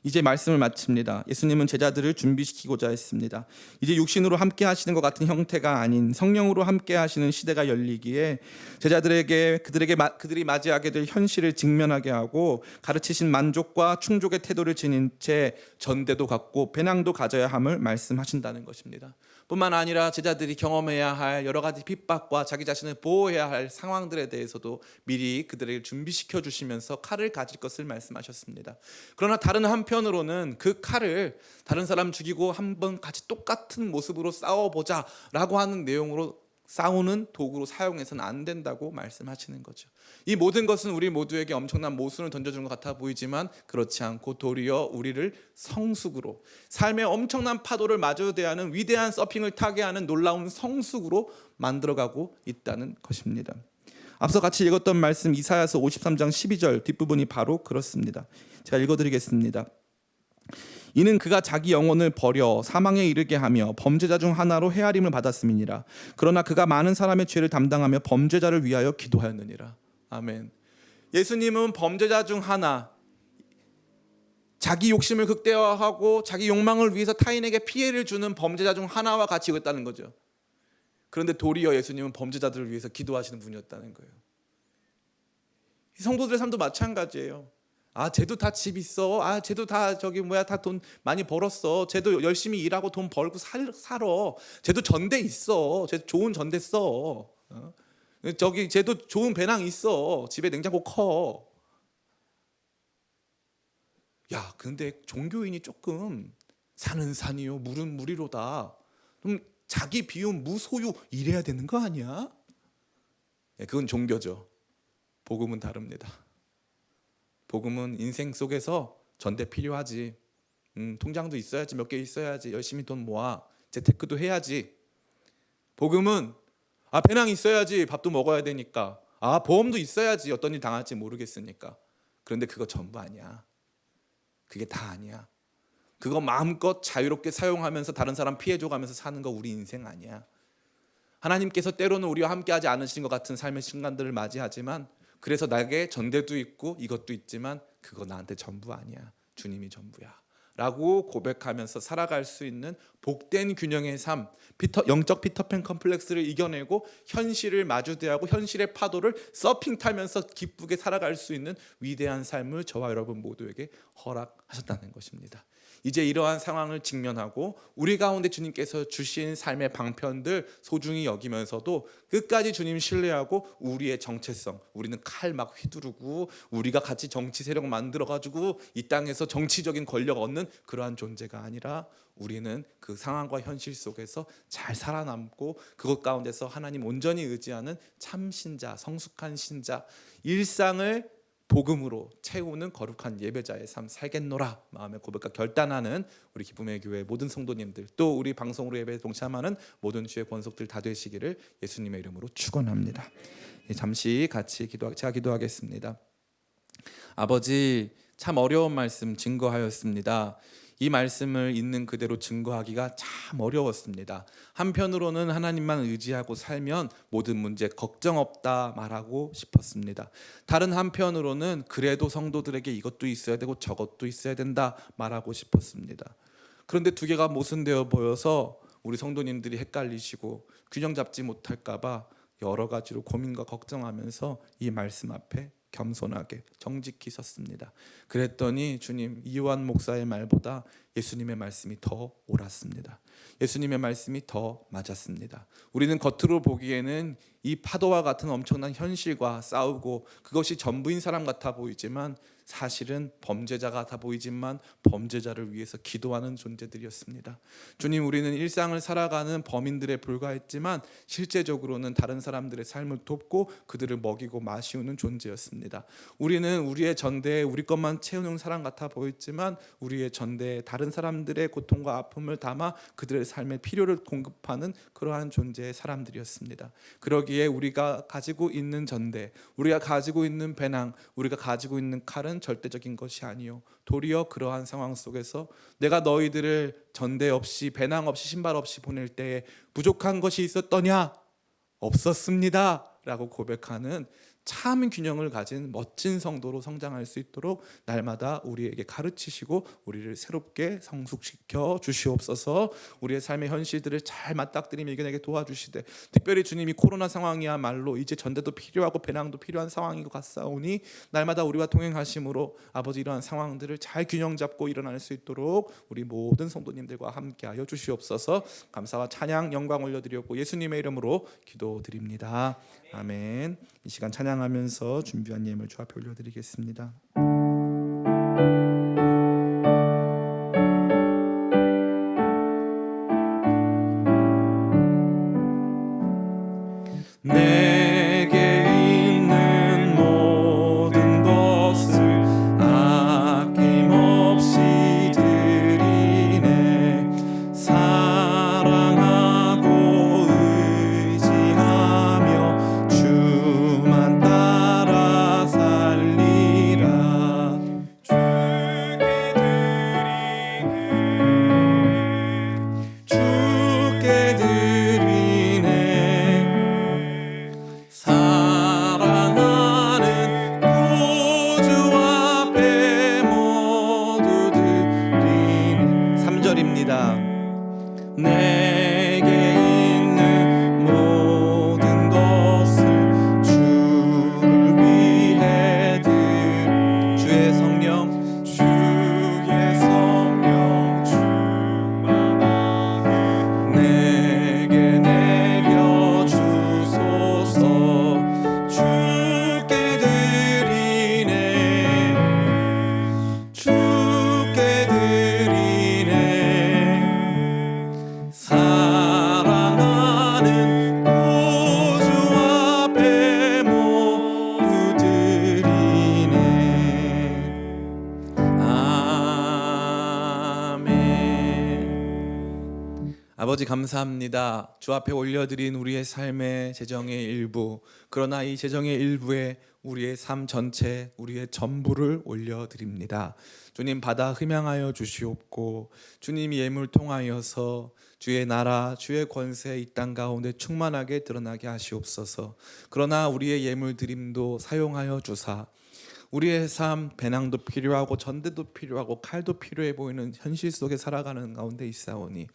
[SPEAKER 1] 이제 말씀을 마칩니다. 예수님은 제자들을 준비시키고자 했습니다. 이제 육신으로 함께 하시는 것 같은 형태가 아닌 성령으로 함께 하시는 시대가 열리기에 제자들에게 그들이 맞이하게 될 현실을 직면하게 하고 가르치신 만족과 충족의 태도를 지닌 채 전대도 갖고 배낭도 가져야 함을 말씀하신다는 것입니다. 뿐만 아니라 제자들이 경험해야 할 여러 가지 핍박과 자기 자신을 보호해야 할 상황들에 대해서도 미리 그들에게 준비시켜 주시면서 칼을 가질 것을 말씀하셨습니다. 그러나 다른 한편으로는 그 칼을 다른 사람 죽이고 한번 같이 똑같은 모습으로 싸워보자 라고 하는 내용으로 싸우는 도구로 사용해서는 안 된다고 말씀하시는 거죠. 이 모든 것은 우리 모두에게 엄청난 모순을 던져주는 것 같아 보이지만 그렇지 않고 도리어 우리를 성숙으로, 삶의 엄청난 파도를 마주 대하는 위대한 서핑을 타게 하는 놀라운 성숙으로 만들어가고 있다는 것입니다. 앞서 같이 읽었던 말씀 이사야서 53장 12절 뒷부분이 바로 그렇습니다. 제가 읽어드리겠습니다. 이는 그가 자기 영혼을 버려 사망에 이르게 하며 범죄자 중 하나로 헤아림을 받았음이니라. 그러나 그가 많은 사람의 죄를 담당하며 범죄자를 위하여 기도하였느니라. 아멘. 예수님은 범죄자 중 하나, 자기 욕심을 극대화하고 자기 욕망을 위해서 타인에게 피해를 주는 범죄자 중 하나와 같이 오겠다는 거죠. 그런데 도리어 예수님은 범죄자들을 위해서 기도하시는 분이었다는 거예요. 성도들의 삶도 마찬가지예요. 쟤도 다 집 있어. 쟤도 다 다 돈 많이 벌었어. 쟤도 열심히 일하고 돈 벌고 살아. 쟤도 전대 있어. 쟤 좋은 전대 써. 쟤도 좋은 배낭 있어. 집에 냉장고 커. 야, 근데 종교인이 조금 산은 산이요, 물은 물이로다. 그럼 자기 비움 무소유 이래야 되는 거 아니야? 그건 종교죠. 복음은 다릅니다. 복음은 인생 속에서 전대 필요하지. 통장도 있어야지, 몇 개 있어야지, 열심히 돈 모아, 재테크도 해야지. 복음은 배낭 있어야지, 밥도 먹어야 되니까. 보험도 있어야지, 어떤 일 당할지 모르겠으니까. 그런데 그거 전부 아니야. 그게 다 아니야. 그거 마음껏 자유롭게 사용하면서 다른 사람 피해 줘가면서 사는 거 우리 인생 아니야. 하나님께서 때로는 우리와 함께하지 않으신 것 같은 삶의 순간들을 맞이하지만, 그래서 나에게 전대도 있고 이것도 있지만 그거 나한테 전부 아니야. 주님이 전부야 라고 고백하면서 살아갈 수 있는 복된 균형의 삶, 영적 피터팬 컴플렉스를 이겨내고 현실을 마주대하고 현실의 파도를 서핑 타면서 기쁘게 살아갈 수 있는 위대한 삶을 저와 여러분 모두에게 허락하셨다는 것입니다. 이제 이러한 상황을 직면하고 우리 가운데 주님께서 주신 삶의 방편들 소중히 여기면서도 끝까지 주님 신뢰하고 우리의 정체성, 우리는 칼 막 휘두르고 우리가 같이 정치 세력 만들어가지고 이 땅에서 정치적인 권력 얻는 그러한 존재가 아니라 우리는 그 상황과 현실 속에서 잘 살아남고 그것 가운데서 하나님 온전히 의지하는 참 신자, 성숙한 신자, 일상을 복음으로 채우는 거룩한 예배자의 삶 살겠노라 마음의 고백과 결단하는 우리 기쁨의 교회 모든 성도님들, 또 우리 방송으로 예배에 동참하는 모든 주의 권속들 다 되시기를 예수님의 이름으로 축원합니다. 잠시 같이 제가 기도하겠습니다. 아버지, 참 어려운 말씀 증거하였습니다. 이 말씀을 있는 그대로 증거하기가 참 어려웠습니다. 한편으로는 하나님만 의지하고 살면 모든 문제 걱정 없다 말하고 싶었습니다. 다른 한편으로는 그래도 성도들에게 이것도 있어야 되고 저것도 있어야 된다 말하고 싶었습니다. 그런데 두 개가 모순되어 보여서 우리 성도님들이 헷갈리시고 균형 잡지 못할까 봐 여러 가지로 고민과 걱정하면서 이 말씀 앞에 겸손하게 정직히 섰습니다. 그랬더니 주님, 이요한 목사의 말보다 예수님의 말씀이 더 옳았습니다. 예수님의 말씀이 더 맞았습니다. 우리는 겉으로 보기에는 이 파도와 같은 엄청난 현실과 싸우고 그것이 전부인 사람 같아 보이지만 사실은 범죄자 같아 보이지만 범죄자를 위해서 기도하는 존재들이었습니다. 주님, 우리는 일상을 살아가는 범인들에 불과했지만 실제적으로는 다른 사람들의 삶을 돕고 그들을 먹이고 마시우는 존재였습니다. 우리는 우리의 전대에 우리 것만 채우는 사람 같아 보였지만 우리의 전대에 다른 사람들의 고통과 아픔을 담아 그들의 삶의 필요를 공급하는 그러한 존재의 사람들이었습니다. 그러기에 우리가 가지고 있는 전대, 우리가 가지고 있는 배낭, 우리가 가지고 있는 칼은 절대적인 것이 아니요, 도리어 그러한 상황 속에서 내가 너희들을 전대 없이 배낭 없이 신발 없이 보낼 때에 부족한 것이 있었더냐? 없었습니다 라고 고백하는 참 균형을 가진 멋진 성도로 성장할 수 있도록 날마다 우리에게 가르치시고 우리를 새롭게 성숙시켜 주시옵소서. 우리의 삶의 현실들을 잘 맞닥뜨리며 이겨내게 도와주시되, 특별히 주님이 코로나 상황이야말로 이제 전대도 필요하고 배낭도 필요한 상황인 것 같사오니 날마다 우리와 동행하심으로 아버지 이러한 상황들을 잘 균형 잡고 일어날 수 있도록 우리 모든 성도님들과 함께하여 주시옵소서. 감사와 찬양 영광 올려드렸고 예수님의 이름으로 기도드립니다. 아멘. 이 시간 찬양하면서 준비한 예물 주 앞에 올려드리겠습니다. 내게 있는 모든 것을 주를 위해 주의 성령 충만하게 내게 내려 주소서. 주께 드리네 주께 드리네 사랑하는 구주 앞에 모두 드리네. 아멘. 아버지 감사합니다. 주 앞에 올려드린 우리의 삶의 재정의 일부, 그러나 이 재정의 일부에 우리의 삶 전체, 우리의 전부를 올려드립니다. 주님 받아 흠양하여 주시옵고, 주님 예물 통하여서 주의 나라, 주의 권세 이 땅 가운데 충만하게 드러나게 하시옵소서. 그러나 우리의 예물 드림도 사용하여 주사 우리의 삶, 배낭도 필요하고 전대도 필요하고 칼도 필요해 보이는 현실 속에 살아가는 가운데 있사오니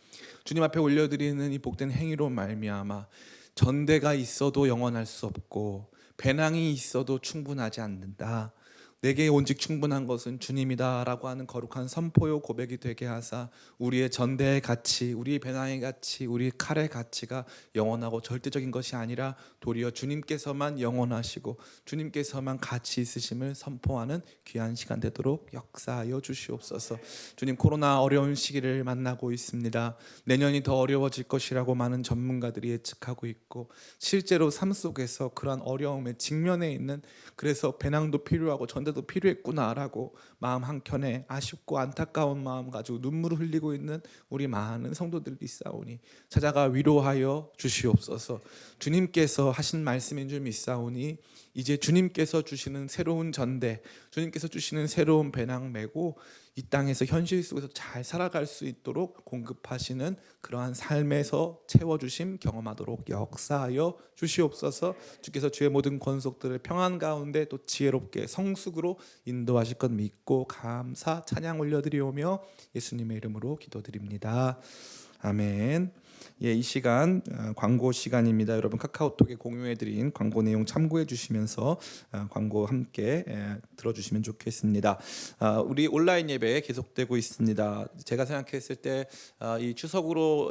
[SPEAKER 1] 주님 앞에 올려드리는 이 복된 행위로 말미암아 전대가 있어도 영원할 수 없고 배낭이 있어도 충분하지 않는다. 내게 온직 충분한 것은 주님이다 라고 하는 거룩한 선포요 고백이 되게 하사 우리의 전대의 가치, 우리의 배낭의 가치, 우리의 칼의 가치가 영원하고 절대적인 것이 아니라 도리어 주님께서만 영원하시고 주님께서만 가치 있으심을 선포하는 귀한 시간 되도록 역사하여 주시옵소서. 주님, 코로나 어려운 시기를 만나고 있습니다. 내년이 더 어려워질 것이라고 많은 전문가들이 예측하고 있고 실제로 삶 속에서 그러한 어려움에 직면해 있는, 그래서 배낭도 필요하고 전대도 필요했구나라고 마음 한켠에 아쉽고 안타까운 마음 가지고 눈물을 흘리고 있는 우리 많은 성도들이 있사오니 찾아가 위로하여 주시옵소서. 주님께서 하신 말씀인 줄 믿사오니 이제 주님께서 주시는 새로운 전대, 주님께서 주시는 새로운 배낭 메고 이 땅에서 현실 속에서 잘 살아갈 수 있도록 공급하시는 그러한 삶에서 채워주심 경험하도록 역사하여 주시옵소서. 주께서 주의 모든 권속들을 평안 가운데 또 지혜롭게 성숙으로 인도하실 것 믿고 감사 찬양 올려드리오며 예수님의 이름으로 기도드립니다. 아멘. 예, 이 시간 광고 시간입니다. 여러분 카카오톡에 공유해드린 광고 내용 참고해 주시면서 광고 함께 들어주시면 좋겠습니다. 우리 온라인 예배 계속되고 있습니다. 제가 생각했을 때 이 추석으로